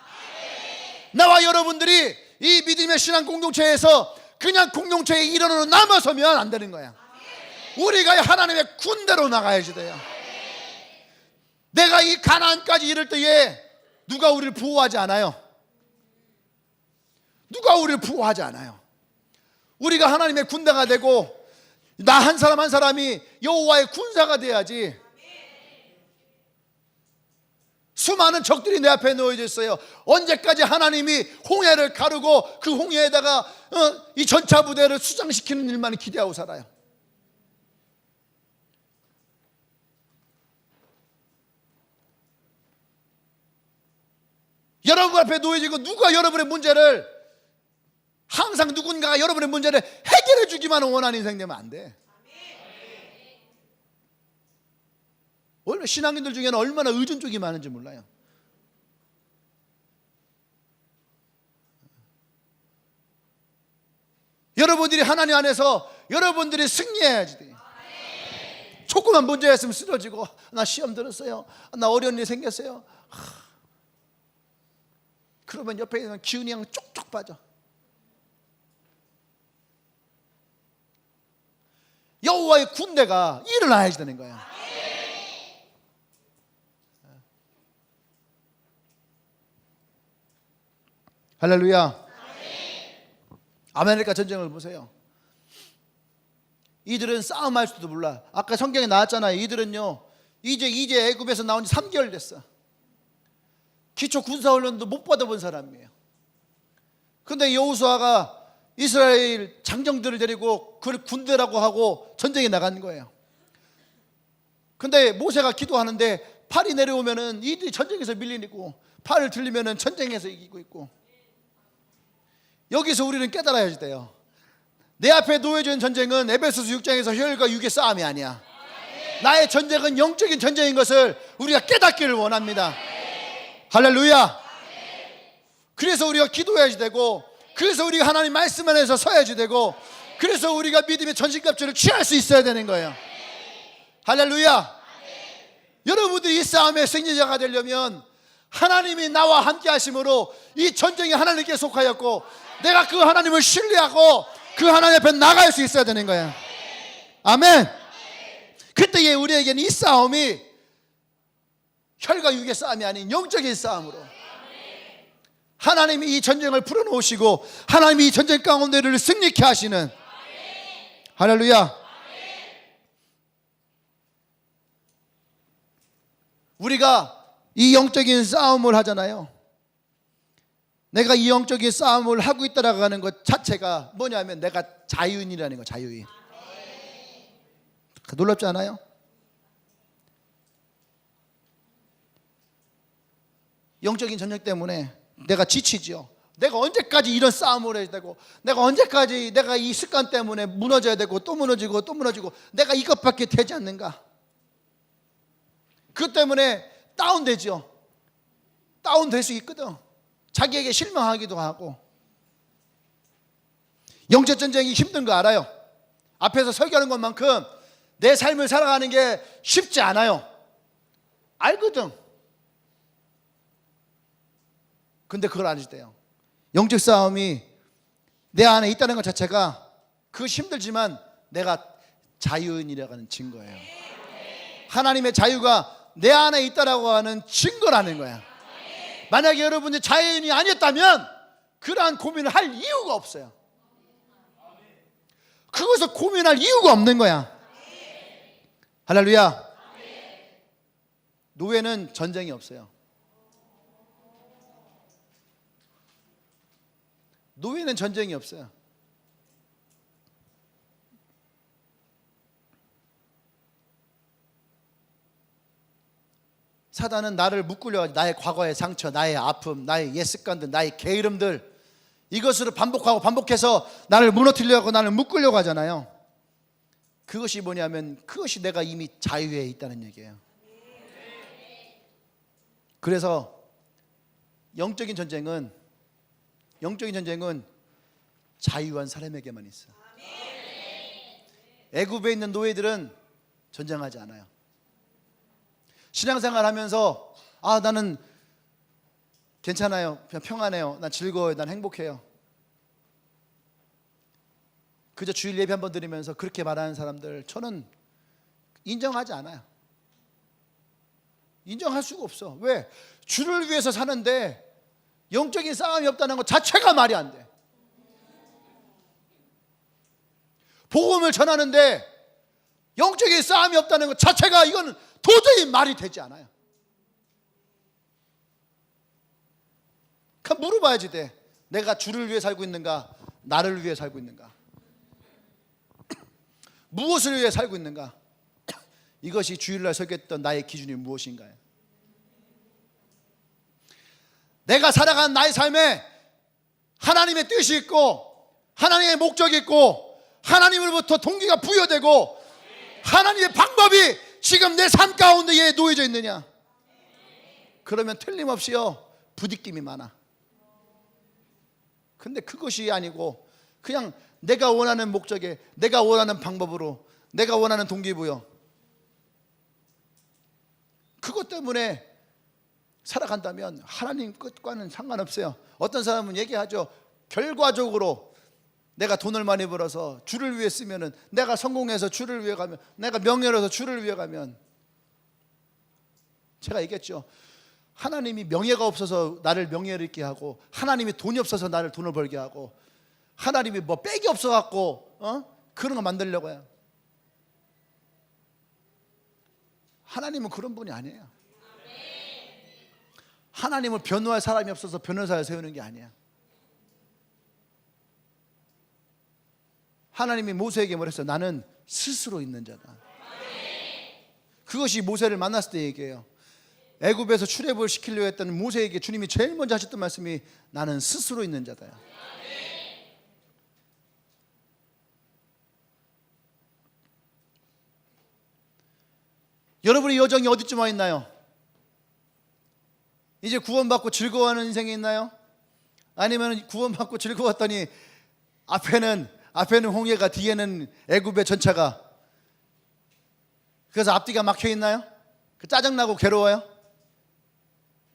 나와 여러분들이 이 믿음의 신앙 공동체에서 그냥 공동체의 일원으로 남아서면 안 되는 거야. 우리가 하나님의 군대로 나가야지 돼요. 내가 이 가나안까지 이를 때에 누가 우리를 보호하지 않아요. 누가 우리를 보호하지 않아요. 우리가 하나님의 군대가 되고 나 한 사람 한 사람이 여호와의 군사가 돼야지 수많은 적들이 내 앞에 놓여져 있어요. 언제까지 하나님이 홍해를 가르고 그 홍해에다가 이 전차 부대를 수장시키는 일만 기대하고 살아요. 여러분 앞에 놓여지고 누가 여러분의 문제를, 항상 누군가가 여러분의 문제를 해결해 주기만 원하는 인생 되면 안 돼. 원래 신앙인들 중에는 얼마나 의존 쪽이 많은지 몰라요. 여러분들이 하나님 안에서 여러분들이 승리해야지 돼. 조그만 문제였으면 쓰러지고, 나 시험 들었어요, 나 어려운 일 생겼어요. 그러면 옆에 있는 기운이 그냥 쪽쪽 빠져. 여호와의 군대가 일어나야지 되는 거야. 할렐루야. 아메리카 전쟁을 보세요. 이들은 싸움할 수도 몰라. 아까 성경에 나왔잖아요. 이들은요, 이제 애굽에서 나온 지 3개월 됐어. 기초 군사훈련도 못 받아본 사람이에요. 근데 여호수아가 이스라엘 장정들을 데리고 그걸 군대라고 하고 전쟁에 나간 거예요. 근데 모세가 기도하는데 팔이 내려오면은 이들이 전쟁에서 밀리고, 팔을 들리면은 전쟁에서 이기고 있고. 여기서 우리는 깨달아야지 돼요. 내 앞에 놓여진 전쟁은 에베소서 6장에서 혈과 육의 싸움이 아니야. 나의 전쟁은 영적인 전쟁인 것을 우리가 깨닫기를 원합니다. 할렐루야. 그래서 우리가 기도해야지 되고, 그래서 우리가 하나님 말씀 안에서 서야지 되고, 그래서 우리가 믿음의 전신갑주를 취할 수 있어야 되는 거예요. 할렐루야. 여러분들이 이 싸움의 승리자가 되려면 하나님이 나와 함께 하심으로 이 전쟁이 하나님께 속하였고, 내가 그 하나님을 신뢰하고 그 하나님 앞에 나갈 수 있어야 되는 거야. 아멘. 그때에 우리에게는 이 싸움이 혈과 육의 싸움이 아닌 영적인 싸움으로, 하나님이 이 전쟁을 풀어놓으시고 하나님이 이 전쟁 가운데를 승리케 하시는, 할렐루야. 우리가 이 영적인 싸움을 하잖아요. 내가 이 영적인 싸움을 하고 있다라고 하는 것 자체가 뭐냐면 내가 자유인이라는 거. 자유인. 놀랍지 않아요? 영적인 전쟁 때문에 내가 지치죠. 내가 언제까지 이런 싸움을 해야 되고, 내가 언제까지 내가 이 습관 때문에 무너져야 되고 또 무너지고 또 무너지고, 내가 이것밖에 되지 않는가. 그것 때문에 다운되죠. 다운될 수 있거든. 자기에게 실망하기도 하고. 영적 전쟁이 힘든 거 알아요. 앞에서 설교하는 것만큼 내 삶을 살아가는 게 쉽지 않아요. 알거든. 근데 그걸 안 해주대요. 영적 싸움이 내 안에 있다는 것 자체가 그 힘들지만 내가 자유인이라고 하는 증거예요. 하나님의 자유가 내 안에 있다라고 하는 증거라는 거야. 만약에 여러분이 자유인이 아니었다면 그러한 고민을 할 이유가 없어요. 그것을 고민할 이유가 없는 거야. 할렐루야. 노예는 전쟁이 없어요. 노예는 전쟁이 없어요. 사단은 나를 묶으려, 나의 과거의 상처, 나의 아픔, 나의 옛 습관들, 나의 게으름들, 이것을 반복하고 반복해서 나를 무너뜨리려고, 나를 묶으려고 하잖아요. 그것이 뭐냐면 그것이 내가 이미 자유에 있다는 얘기예요. 그래서 영적인 전쟁은 자유한 사람에게만 있어. 애굽에 있는 노예들은 전쟁하지 않아요. 신앙생활 하면서 나는 괜찮아요, 그냥 평안해요, 난 즐거워요, 난 행복해요. 그저 주일 예배 한번 드리면서 그렇게 말하는 사람들 저는 인정하지 않아요. 인정할 수가 없어. 왜? 주를 위해서 사는데 영적인 싸움이 없다는 것 자체가 말이 안 돼. 복음을 전하는데 영적인 싸움이 없다는 것 자체가 이건 도저히 말이 되지 않아요. 물어봐야지 돼. 내가 주를 위해 살고 있는가, 나를 위해 살고 있는가, 무엇을 위해 살고 있는가. 이것이 주일날 설교했던 나의 기준이 무엇인가요? 내가 살아가는 나의 삶에 하나님의 뜻이 있고 하나님의 목적이 있고 하나님으로부터 동기가 부여되고 하나님의 방법이 지금 내 삶 가운데에 놓여져 있느냐. 그러면 틀림없이요 부딪힘이 많아. 근데 그것이 아니고 그냥 내가 원하는 목적에, 내가 원하는 방법으로, 내가 원하는 동기부여, 그것 때문에 살아간다면 하나님 끝과는 상관없어요. 어떤 사람은 얘기하죠. 결과적으로 내가 돈을 많이 벌어서 주를 위해 쓰면은, 내가 성공해서 주를 위해 가면, 내가 명예로서 주를 위해 가면, 제가 얘기했죠. 하나님이 명예가 없어서 나를 명예를 있게 하고, 하나님이 돈이 없어서 나를 돈을 벌게 하고, 하나님이 뭐 빽이 없어 갖고 그런 거 만들려고 해요. 하나님은 그런 분이 아니에요. 하나님을 변호할 사람이 없어서 변호사를 세우는 게 아니야. 하나님이 모세에게 뭐랬어요? 나는 스스로 있는 자다. 그것이 모세를 만났을 때 얘기해요. 애굽에서 출애굽을 시키려고 했던 모세에게 주님이 제일 먼저 하셨던 말씀이 나는 스스로 있는 자다. 여러분의 여정이 어디쯤 와 있나요? 이제 구원받고 즐거워하는 인생이 있나요? 아니면 구원받고 즐거웠더니 앞에는 홍해가, 뒤에는 애굽의 전차가, 그래서 앞뒤가 막혀 있나요? 그 짜증나고 괴로워요?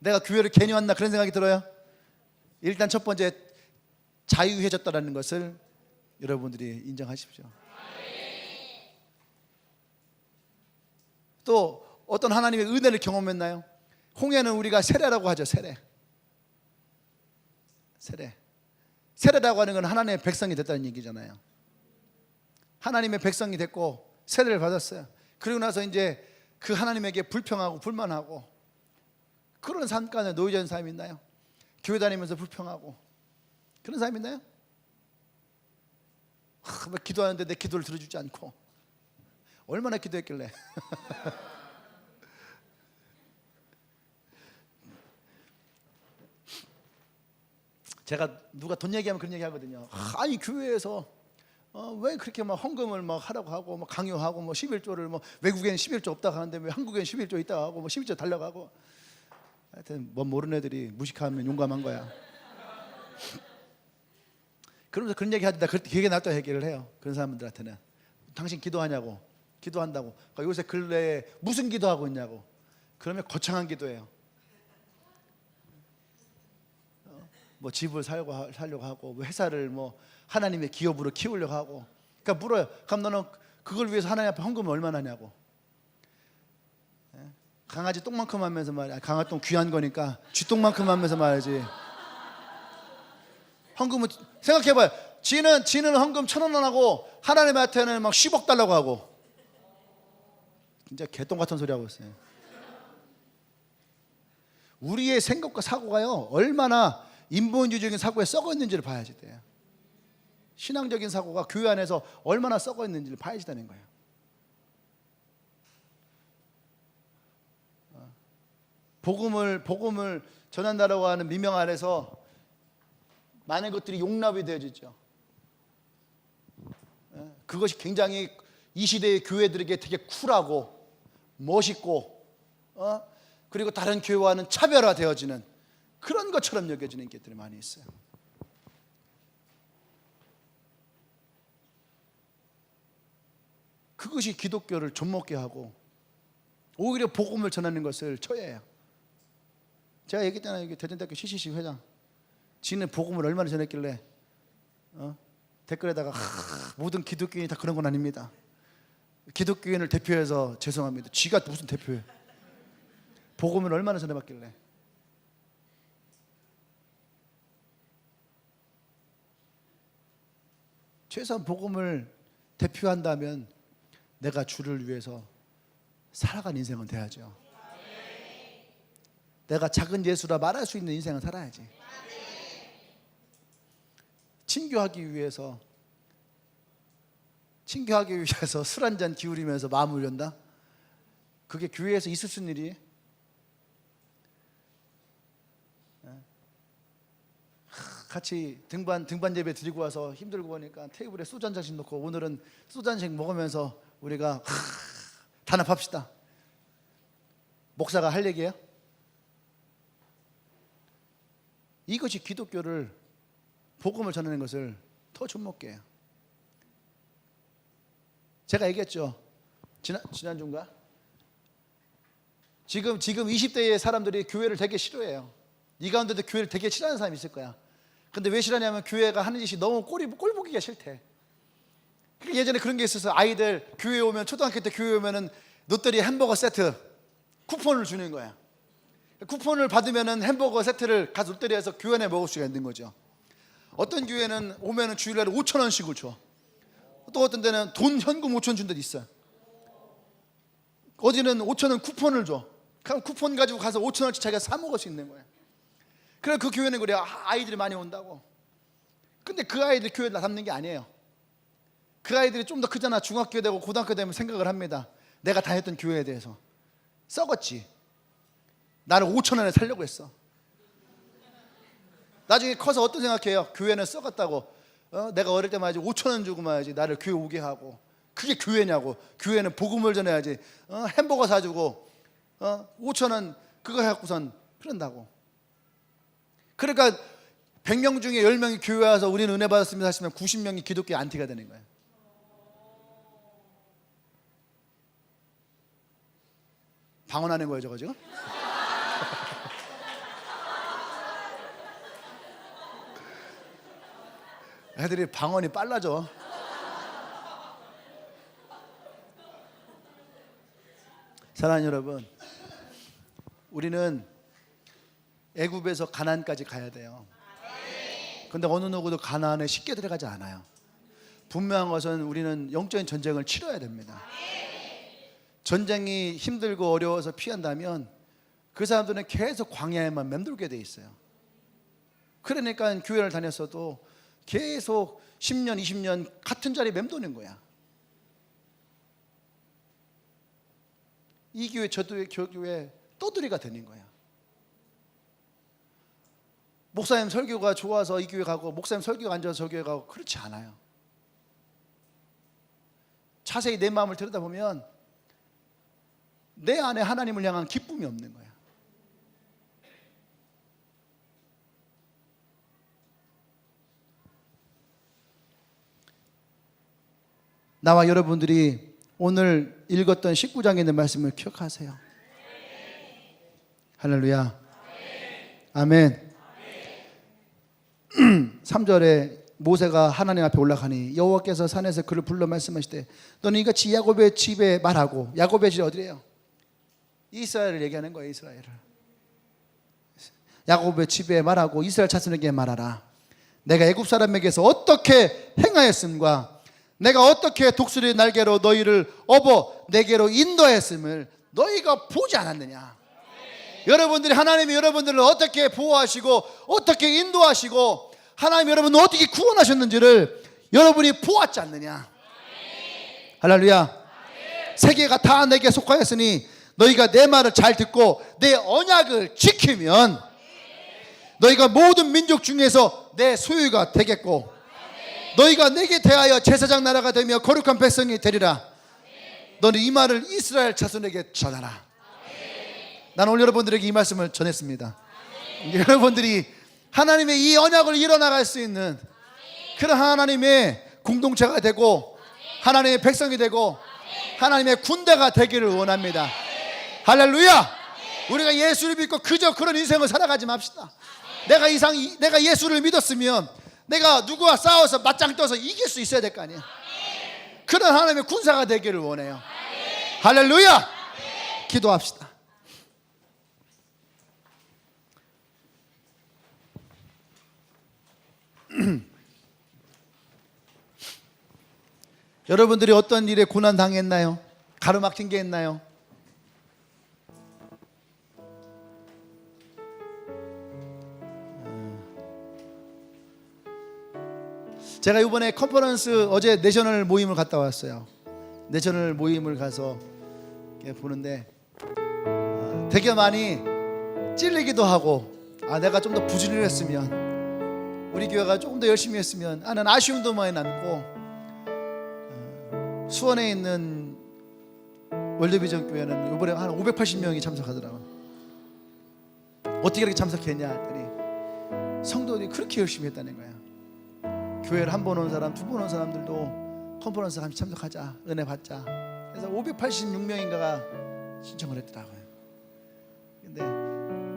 내가 교회를 괜히 왔나 그런 생각이 들어요? 일단 첫 번째, 자유해졌다는 것을 여러분들이 인정하십시오. 또 어떤 하나님의 은혜를 경험했나요? 홍해는 우리가 세례라고 하죠. 세례라고 하는 건 하나님의 백성이 됐다는 얘기잖아요. 하나님의 백성이 됐고 세례를 받았어요. 그리고 나서 이제 그 하나님에게 불평하고 불만하고 그런 삶 가운데 놓여져 있는 사람이 있나요? 교회 다니면서 불평하고 그런 사람이 있나요? 뭐 기도하는데 내 기도를 들어주지 않고, 얼마나 기도했길래. 제가 누가 돈 얘기하면 그런 얘기 하거든요. 아니 교회에서 왜 그렇게 막 헌금을 막 하라고 하고 막 강요하고 뭐 11조를 뭐 외국에는 11조 없다고 하는데 왜 한국에는 11조 있다고 하고 뭐 11조 달라고 하고. 하여튼 뭐 모르는 애들이 무식하면 용감한 거야. 그러면서 그런 얘기 하다 기억에 났다 얘기를 해요. 그런 사람들한테는 당신 기도하냐고. 기도한다고. 요새 근래에 무슨 기도하고 있냐고. 그러면 거창한 기도예요. 뭐 집을 살려고 하고, 뭐 회사를 뭐 하나님의 기업으로 키우려고 하고. 그러니까 물어요. 그럼 너는 그걸 위해서 하나님 앞에 헌금을 얼마나 하냐고. 강아지 똥만큼 하면서 말이야. 강아지 똥 귀한 거니까 쥐똥만큼 하면서 말이지. 헌금은 생각해봐요. 지는 헌금 1,000원 하고 하나님한테는 막 10억 달라고 하고. 진짜 개똥 같은 소리 하고 있어요. 우리의 생각과 사고가요 얼마나 인본주의적인 사고에 썩어 있는지를 봐야지 돼요. 신앙적인 사고가 교회 안에서 얼마나 썩어 있는지를 봐야지 되는 거예요. 복음을 전한다라고 하는 미명 아래서 많은 것들이 용납이 되어지죠. 그것이 굉장히 이 시대의 교회들에게 되게 쿨하고 멋있고 그리고 다른 교회와는 차별화되어지는 그런 것처럼 여겨지는 것들이 많이 있어요. 그것이 기독교를 좀먹게 하고 오히려 복음을 전하는 것을 처해요. 제가 얘기했잖아요. 여기 대전대학교 CCC 회장, 지는 복음을 얼마나 전했길래 댓글에다가 모든 기독교인이 다 그런 건 아닙니다. 기독교인을 대표해서 죄송합니다. 지가 무슨 대표예요? 복음을 얼마나 전해봤길래. 최소한 복음을 대표한다면 내가 주를 위해서 살아간 인생은 돼야죠. 내가 작은 예수라 말할 수 있는 인생을 살아야지. 친교하기 위해서 술 한 잔 기울이면서 마음을 연다? 그게 교회에서 있을 수 있는 일이에요? 같이 등반 예배 드리고 와서 힘들고 하니까 테이블에 소주 한 잔씩 놓고 오늘은 소주 한 잔씩 먹으면서 우리가 단합합시다. 목사가 할 얘기예요? 이것이 기독교를, 복음을 전하는 것을 더 좀먹게 해요. 제가 얘기했죠. 지난주인가? 지금 20대의 사람들이 교회를 되게 싫어해요. 이 가운데도 교회를 되게 싫어하는 사람이 있을 거야. 근데 왜 싫어하냐면 교회가 하는 짓이 너무 꼴 보기가 싫대. 그러니까 예전에 그런 게 있어서 아이들 교회 오면, 초등학교 때 교회 오면은 롯데리 햄버거 세트 쿠폰을 주는 거야. 쿠폰을 받으면은 햄버거 세트를 가서 롯데리에서 교회 안에 먹을 수가 있는 거죠. 어떤 교회는 오면은 주일날에 5,000원씩을 줘. 또 어떤 데는 돈 현금 5,000원 준 데도 있어요. 어디는 5,000원 쿠폰을 줘. 그럼 쿠폰 가지고 가서 5,000원씩 자기가 사 먹을 수 있는 거예요. 그래, 그 교회는 그래요. 아이들이 많이 온다고. 근데 그 아이들 교회에 남는 게 아니에요. 그 아이들이 좀 더 크잖아. 중학교 되고 고등학교 되면 생각을 합니다. 내가 다녔던 교회에 대해서. 썩었지. 나를 5,000원에 살려고 했어. 나중에 커서 어떤 생각해요? 교회는 썩었다고. 내가 어릴 때 말이지 5,000원 주고 말이지 나를 교회 오게 하고. 그게 교회냐고. 교회는 복음을 전해야지. 햄버거 사주고 5,000원 그거 해갖고선 그런다고. 그러니까 100명 중에 10명이 교회 와서 우리는 은혜 받았습니다 하시면 90명이 기독교 안티가 되는 거예요. 방언하는 거예요 저거 지금? 애들이 방언이 빨라져. 사랑하는 여러분, 우리는 애굽에서 가나안까지 가야 돼요. 그런데 어느 누구도 가나안에 쉽게 들어가지 않아요. 분명한 것은 우리는 영적인 전쟁을 치러야 됩니다. 전쟁이 힘들고 어려워서 피한다면 그 사람들은 계속 광야에만 맴돌게 돼 있어요. 그러니까 교회를 다녔어도 계속 10년, 20년 같은 자리에 맴도는 거야. 이 교회, 저 교회 떠돌이가 되는 거야. 목사님 설교가 좋아서 이 교회 가고, 목사님 설교가 안 좋아서 저 교회 가고, 그렇지 않아요. 자세히 내 마음을 들여다보면 내 안에 하나님을 향한 기쁨이 없는 거야. 나와 여러분들이 오늘 읽었던 19장에 있는 말씀을 기억하세요. 할렐루야. 아멘. 3절에 모세가 하나님 앞에 올라가니 여호와께서 산에서 그를 불러 말씀하시되 너는 이같이 야곱의 집에 말하고, 야곱의 집이 어디래요? 이스라엘을 얘기하는 거예요. 이스라엘을. 야곱의 집에 말하고 이스라엘 자손에게 말하라. 내가 애굽 사람에게서 어떻게 행하였음과 내가 어떻게 독수리 날개로 너희를 업어 내게로 인도했음을 너희가 보지 않았느냐. 여러분들이, 하나님이 여러분들을 어떻게 보호하시고 어떻게 인도하시고 하나님 여러분을 어떻게 구원하셨는지를 여러분이 보았지 않느냐. 할렐루야. 세계가 다 내게 속하였으니 너희가 내 말을 잘 듣고 내 언약을 지키면 너희가 모든 민족 중에서 내 소유가 되겠고 너희가 내게 대하여 제사장 나라가 되며 거룩한 백성이 되리라. 너는 이 말을 이스라엘 자손에게 전하라. 나는 오늘 여러분들에게 이 말씀을 전했습니다. 여러분들이 하나님의 이 언약을 이뤄나갈 수 있는 그런 하나님의 공동체가 되고 하나님의 백성이 되고 하나님의 군대가 되기를 원합니다. 할렐루야. 우리가 예수를 믿고 그저 그런 인생을 살아가지 맙시다. 내가 예수를 믿었으면 내가 누구와 싸워서 맞짱 떠서 이길 수 있어야 될 거 아니에요. 그런 하나님의 군사가 되기를 원해요. 할렐루야. 기도합시다. 여러분들이 어떤 일에 고난 당했나요? 가로막힌 게 있나요? 제가 이번에 컨퍼런스 어제 내셔널 모임을 갔다 왔어요. 내셔널 모임을 가서 이렇게 보는데 되게 많이 찔리기도 하고 내가 좀 더 부지런했으면, 우리 교회가 조금 더 열심히 했으면 하는 아쉬움도 많이 남고, 수원에 있는 월드비전 교회는 이번에 한 580명이 참석하더라고요. 어떻게 그렇게 참석했냐 했더니 성도들이 그렇게 열심히 했다는 거야. 교회를 한 번 온 사람, 두 번 온 사람들도 컨퍼런스 같이 참석하자, 은혜 받자. 그래서 586명인가가 신청을 했더라고요. 근데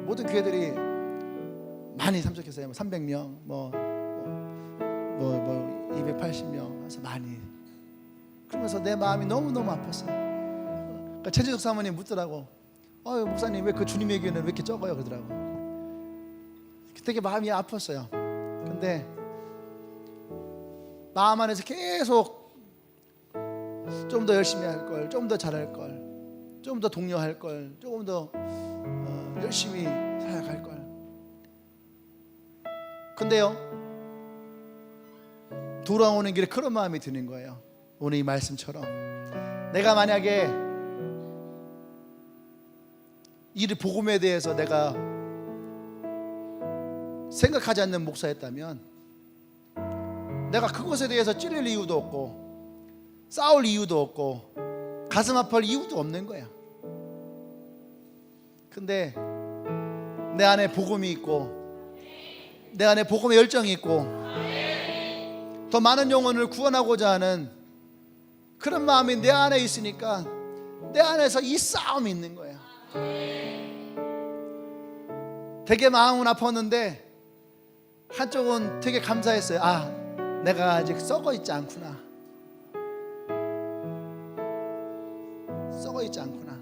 모든 교회들이 많이 참석했어요. 300명, 280명 해서 많이. 그러면서 내 마음이 너무너무 아팠어요. 그러니까 최재석 사모님 묻더라고. 목사님 왜 그 주님의 교회는 왜 이렇게 적어요? 그러더라고. 되게 마음이 아팠어요. 근데 마음 안에서 계속 좀 더 열심히 할 걸, 좀 더 잘할 걸, 좀 더 독려할 걸, 조금 더 열심히 살아갈 걸. 근데요, 돌아오는 길에 그런 마음이 드는 거예요. 오늘 이 말씀처럼 내가 만약에 이 복음에 대해서 내가 생각하지 않는 목사였다면 내가 그것에 대해서 찔릴 이유도 없고 싸울 이유도 없고 가슴 아플 이유도 없는 거야. 근데 내 안에 복음이 있고 내 안에 복음의 열정이 있고 더 많은 영혼을 구원하고자 하는 그런 마음이 내 안에 있으니까 내 안에서 이 싸움이 있는 거야. 되게 마음은 아팠는데 한쪽은 되게 감사했어요. 내가 아직 썩어 있지 않구나. 썩어 있지 않구나.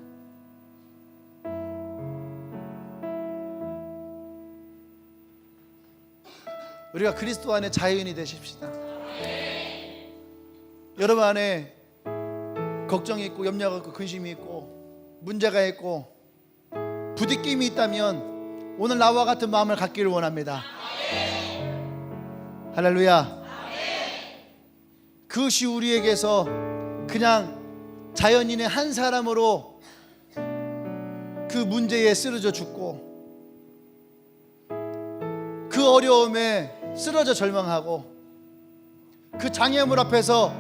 우리가 그리스도 안에 자유인이 되십시다. 여러분 안에 걱정이 있고 염려가 있고 근심이 있고 문제가 있고 부딪힘이 있다면 오늘 나와 같은 마음을 갖기를 원합니다. 할렐루야. 그것이 우리에게서 그냥 자연인의 한 사람으로 그 문제에 쓰러져 죽고 그 어려움에 쓰러져 절망하고 그 장애물 앞에서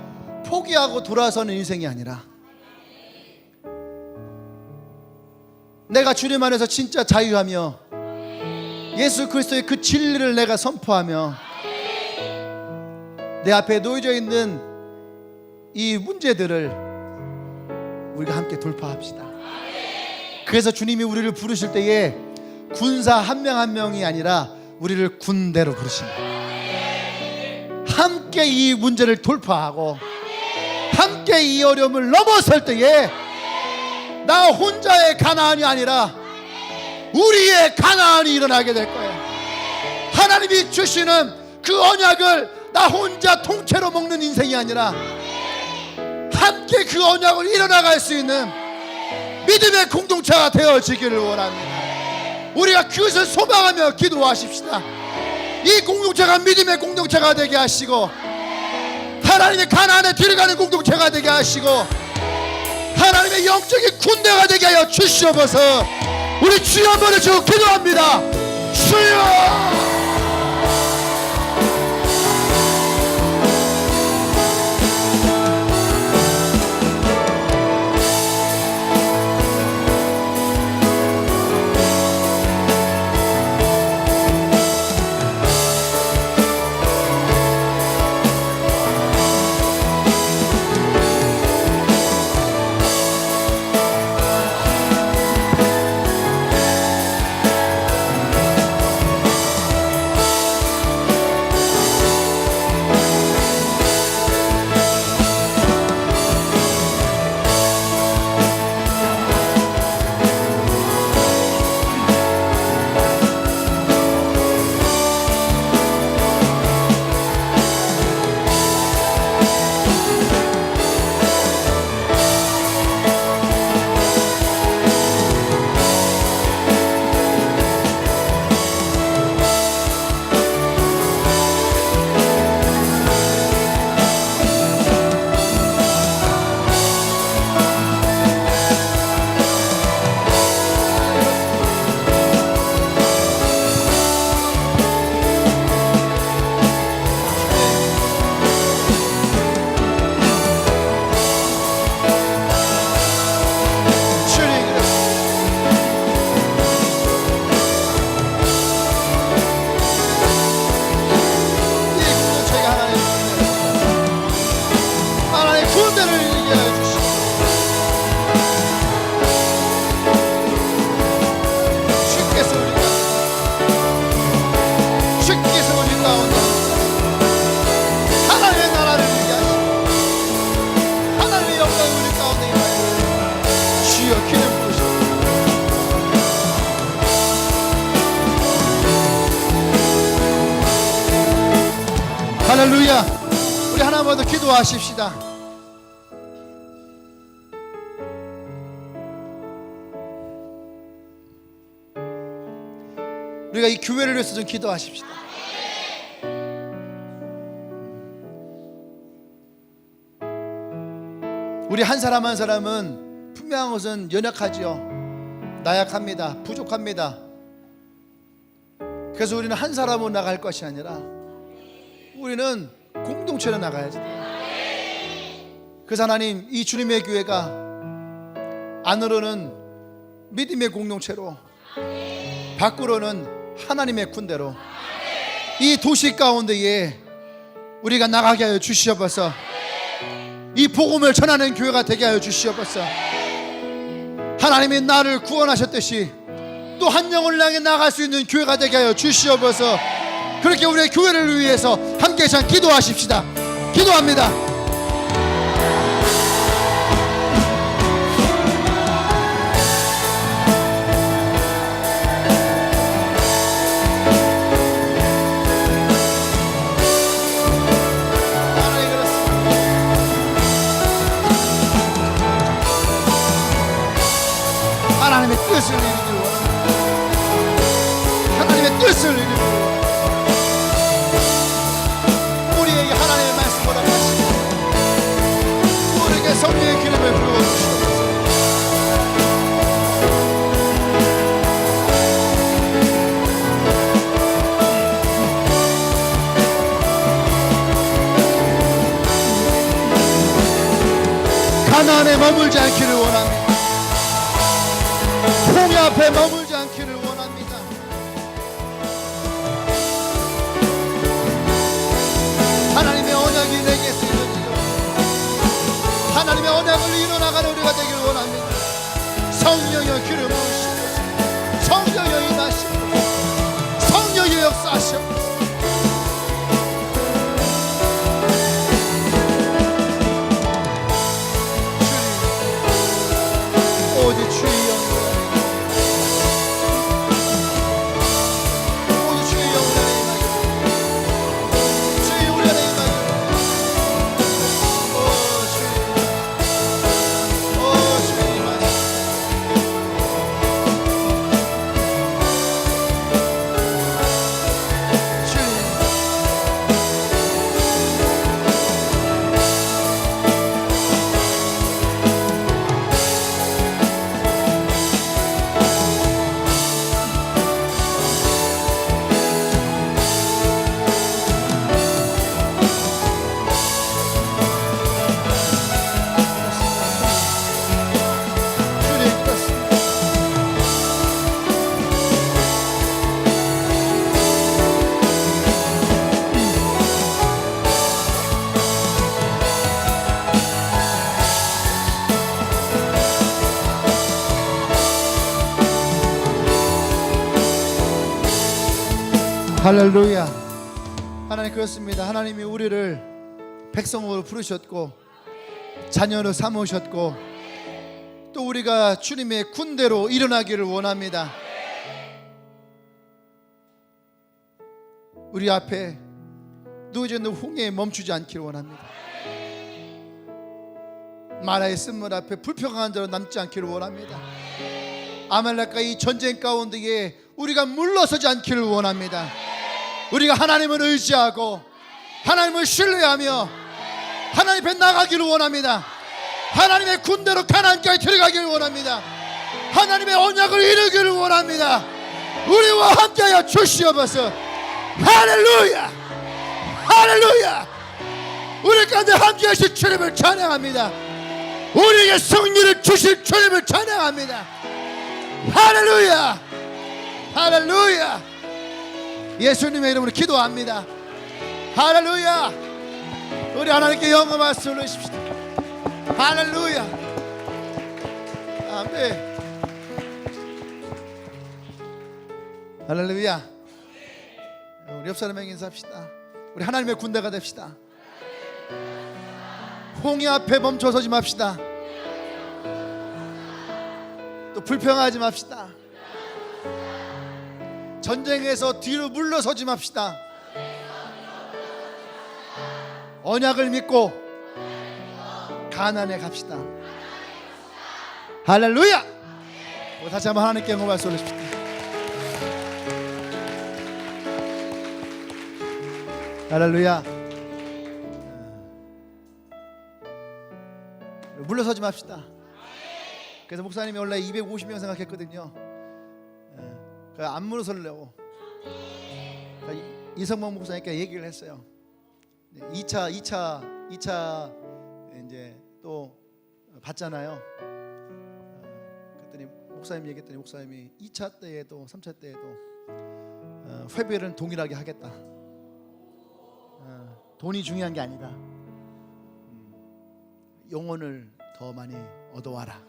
포기하고 돌아서는 인생이 아니라 내가 주님 안에서 진짜 자유하며 예수 그리스도의 그 진리를 내가 선포하며 내 앞에 놓여져 있는 이 문제들을 우리가 함께 돌파합시다. 그래서 주님이 우리를 부르실 때에 군사 한 명 한 명이 아니라 우리를 군대로 부르십니다. 함께 이 문제를 돌파하고 함께 이 어려움을 넘어설 때에 나 혼자의 가나안이 아니라 우리의 가나안이 일어나게 될 거예요. 하나님이 주시는 그 언약을 나 혼자 통째로 먹는 인생이 아니라 함께 그 언약을 이뤄나갈 수 있는 믿음의 공동체가 되어지기를 원합니다. 우리가 그것을 소망하며 기도하십시다. 이 공동체가 믿음의 공동체가 되게 하시고 하나님의 가나안에 들어가는 공동체가 되게 하시고 하나님의 영적인 군대가 되게 하여 주시옵소서. 우리 주여 한번 해주고 기도합니다. 주여. 할렐루야. 우리 하나만 더 기도하십시다. 우리가 이 교회를 위해서 좀 기도하십시다. 우리 한 사람 한 사람은 분명한 것은 연약하지요. 나약합니다. 부족합니다. 그래서 우리는 한 사람으로 나갈 것이 아니라 우리는 공동체로 나가야지. 그래서 하나님, 이 주님의 교회가 안으로는 믿음의 공동체로, 밖으로는 하나님의 군대로 이 도시 가운데에 우리가 나가게 하여 주시옵소서. 이 복음을 전하는 교회가 되게 하여 주시옵소서. 하나님이 나를 구원하셨듯이 또 한 영혼을 향해 나갈 수 있는 교회가 되게 하여 주시옵소서. 그렇게 우리의 교회를 위해서 함께 참 기도하십시다. 기도합니다. 하나님의 뜻을 이루기를 원합니다. 하나님의 뜻을 이루기를 원합니다. 우리에게 하나님의 말씀을 하시고 우리에게 성령의 기름을 부어주시옵소서. 가나안에 머물지 않기를 원합니다. 홍해 앞에 머물지 않기를 원합니다. 하나님의 언약이 내게서 이루어지고 하나님의 언약을 이뤄나가는 우리가 되기를 원합니다. 성령의 기름 부으시고 성령의 임하시고 성령의 역사하시고 오직 주의 영광 할렐루야. 하나님, 그렇습니다. 하나님이 우리를 백성으로 부르셨고 자녀로 삼으셨고 또 우리가 주님의 군대로 일어나기를 원합니다. 우리 앞에 누워져 있는 홍해에 멈추지 않기를 원합니다. 마라의 쓴물 앞에 불평한 대로 남지 않기를 원합니다. 아말렉과 이 전쟁 가운데에 우리가 물러서지 않기를 원합니다. 우리가 하나님을 의지하고 하나님을 신뢰하며 하나님 앞에 나가기를 원합니다. 하나님의 군대로 가나안까지 들어가기를 원합니다. 하나님의 언약을 이루기를 원합니다. 우리와 함께하여 주시옵소서. 할렐루야, 할렐루야. 우리 가운데 함께하신 주님을 찬양합니다. 우리에게 승리를 주실 주님을 찬양합니다. 할렐루야, 할렐루야. 예수님의 이름으로 기도합니다. 할렐루야. 우리 하나님께 영광 말씀 올리십시다. 할렐루야. 아멘. 할렐루야. 우리 옆 사람에게 인사합시다. 우리 하나님의 군대가 됩시다. 홍해 앞에 멈춰서지 맙시다. 또 불평하지 맙시다. 전쟁에서 뒤로 물러서지 맙시다. 언약을 믿고 가나안에 갑시다. 할렐루야. 다시 한번 하나님께 영광 말씀 올리십시오. 할렐루야. 물러서지 맙시다. 그래서 목사님이 원래 250명 생각했거든요. 안 물러서려고 이성범 목사님께 얘기를 했어요. 2차 이제 또 받잖아요. 그랬더니 목사님 얘기했더니 목사님이 2차 때에도 3차 때에도 회비를 동일하게 하겠다. 돈이 중요한 게 아니다. 영혼을 더 많이 얻어와라.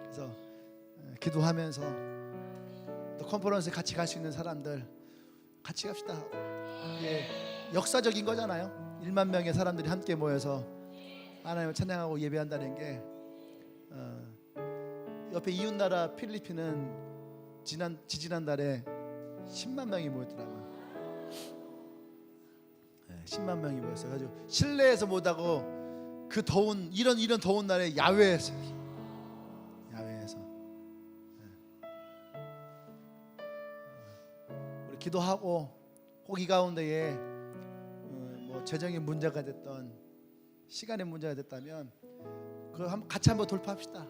그래서 기도하면서 또 컨퍼런스에 같이 갈 수 있는 사람들 같이 갑시다. 이게 역사적인 거잖아요. 1만 명의 사람들이 함께 모여서 하나님을 찬양하고 예배한다는 게 옆에 이웃나라 필리핀은 지지난달에 10만 명이 모였더라고요. 10만 명이 모였어요. 가지고 실내에서 못하고 그 더운 이런 더운 날에 야외에서 우리 기도하고 꼭 이 가운데에 뭐 재정의 문제가 됐던 시간의 문제가 됐다면 그거 같이 한번 돌파합시다.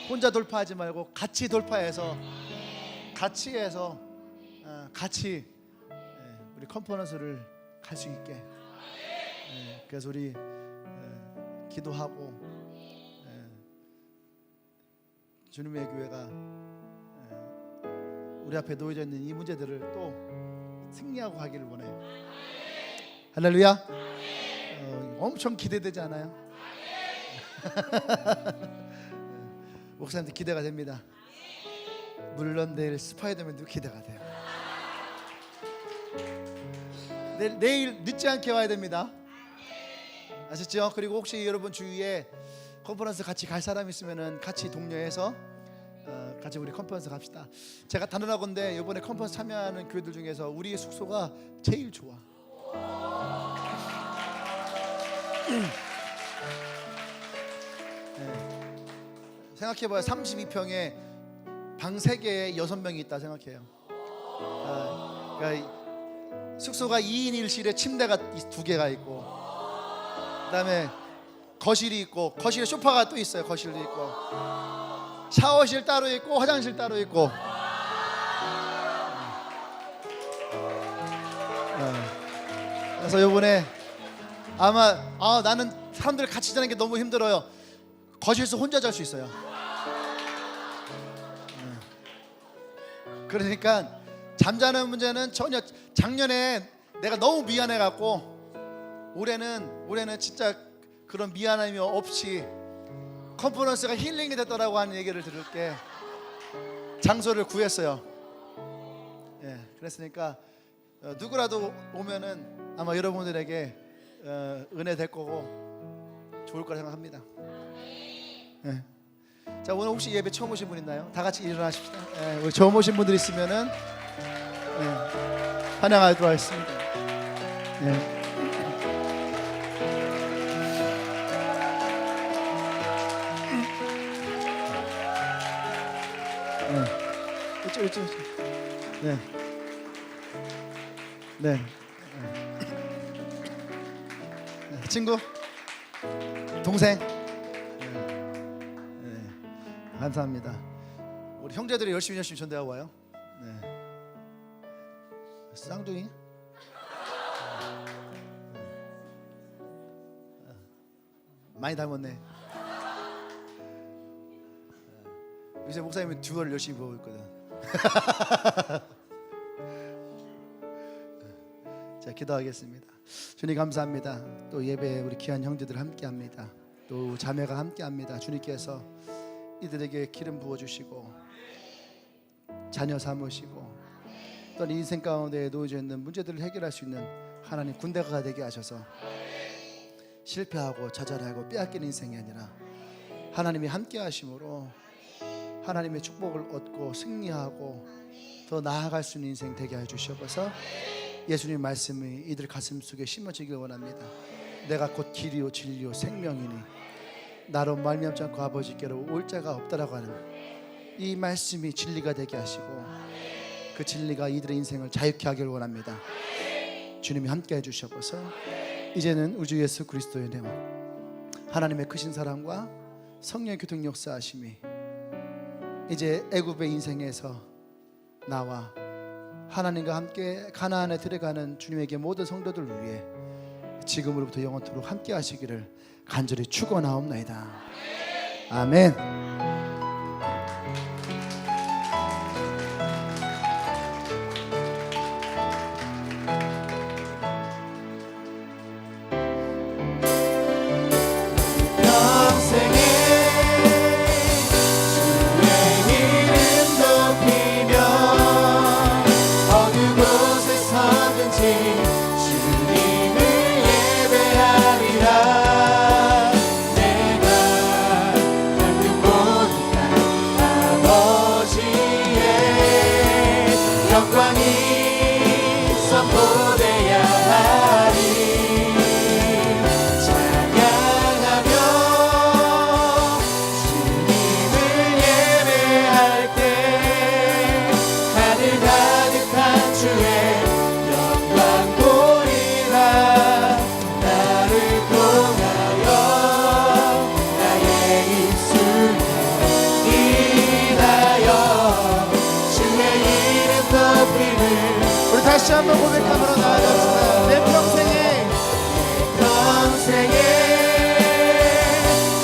혼자 돌파하지 말고 같이 돌파해서 같이 해서 같이 우리 컨퍼런스를 갈 수 있게. 그래서 우리 기도하고 주님의 교회가 우리 앞에 놓여져 있는 이 문제들을 또 승리하고 가기를 원해요. 할렐루야. 엄청 기대되지 않아요? 목사님들 기대가 됩니다. 물론 내일 스파이더맨도 기대가 돼요. 내일 늦지 않게 와야 됩니다. 아셨죠? 그리고 혹시 여러분 주위에 컨퍼런스 같이 갈 사람 있으면은 같이 독려해서 같이 우리 컨퍼런스 갑시다. 제가 단언하건대 이번에 컨퍼런스 참여하는 교회들 중에서 우리 숙소가 제일 좋아. 생각해봐요. 32평에 방 3개에 6명이 있다 생각해요. 그러니까 숙소가 2인 1실에 침대가 2개가 있고, 그 다음에 거실이 있고, 거실에 소파가 또 있어요. 거실도 있고, 샤워실 따로 있고, 화장실 따로 있고. 그래서 이번에 아마 나는 사람들 같이 자는 게 너무 힘들어요. 거실에서 혼자 잘 수 있어요. 그러니까 잠자는 문제는 전혀, 작년에 내가 너무 미안해 갖고 올해는 진짜 그런 미안함이 없이 컨퍼런스가 힐링이 됐다라고 하는 얘기를 들을게 장소를 구했어요. 그랬으니까 누구라도 오면은 아마 여러분들에게 은혜 될 거고 좋을 거라 생각합니다. 자, 오늘 혹시 예배 처음 오신 분 있나요? 다 같이 일어나십시다. 우리 처음 오신 분들 있으면은 환영하도록 하겠습니다. 이쪽. 네. 친구, 동생. 감사합니다. 우리 형제들이 열심히 전대하고 와요. 쌍둥이? 많이 닮았네. 요새 목사님은 듀얼을 열심히 보고 있거든. 자, 기도하겠습니다. 주님 감사합니다. 또 예배에 우리 귀한 형제들 함께합니다. 또 자매가 함께합니다. 주님께서 이들에게 기름 부어주시고 자녀 삼으시고 또 인생 가운데 놓여져 있는 문제들을 해결할 수 있는 하나님 군대가 되게 하셔서 실패하고 좌절하고 빼앗긴 인생이 아니라 하나님이 함께 하심으로 하나님의 축복을 얻고 승리하고 더 나아갈 수 있는 인생 되게 해 주시옵소서. 예수님 말씀이 이들 가슴 속에 심어지길 원합니다. 내가 곧 길이요 진리요 생명이니 나로 말미암지 않고 아버지께로 올 자가 없다라고 하는 이 말씀이 진리가 되게 하시고 그 진리가 이들의 인생을 자유케 하길 원합니다. 주님이 함께해 주셔서 이제는 우주 예수 그리스도의 은혜와 하나님의 크신 사랑과 성령의 교통 역사하심이 이제 애굽의 인생에서 나와 하나님과 함께 가나안에 들어가는 주님에게 모든 성도들을 위해 지금으로부터 영원토록 함께 하시기를 간절히 축원하옵나이다. 아멘. 다시 한번 고백함으로 나아갑시다. 내 평생에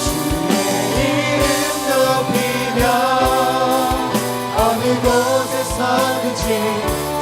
주의 이름 높이며 어느 곳에 서든지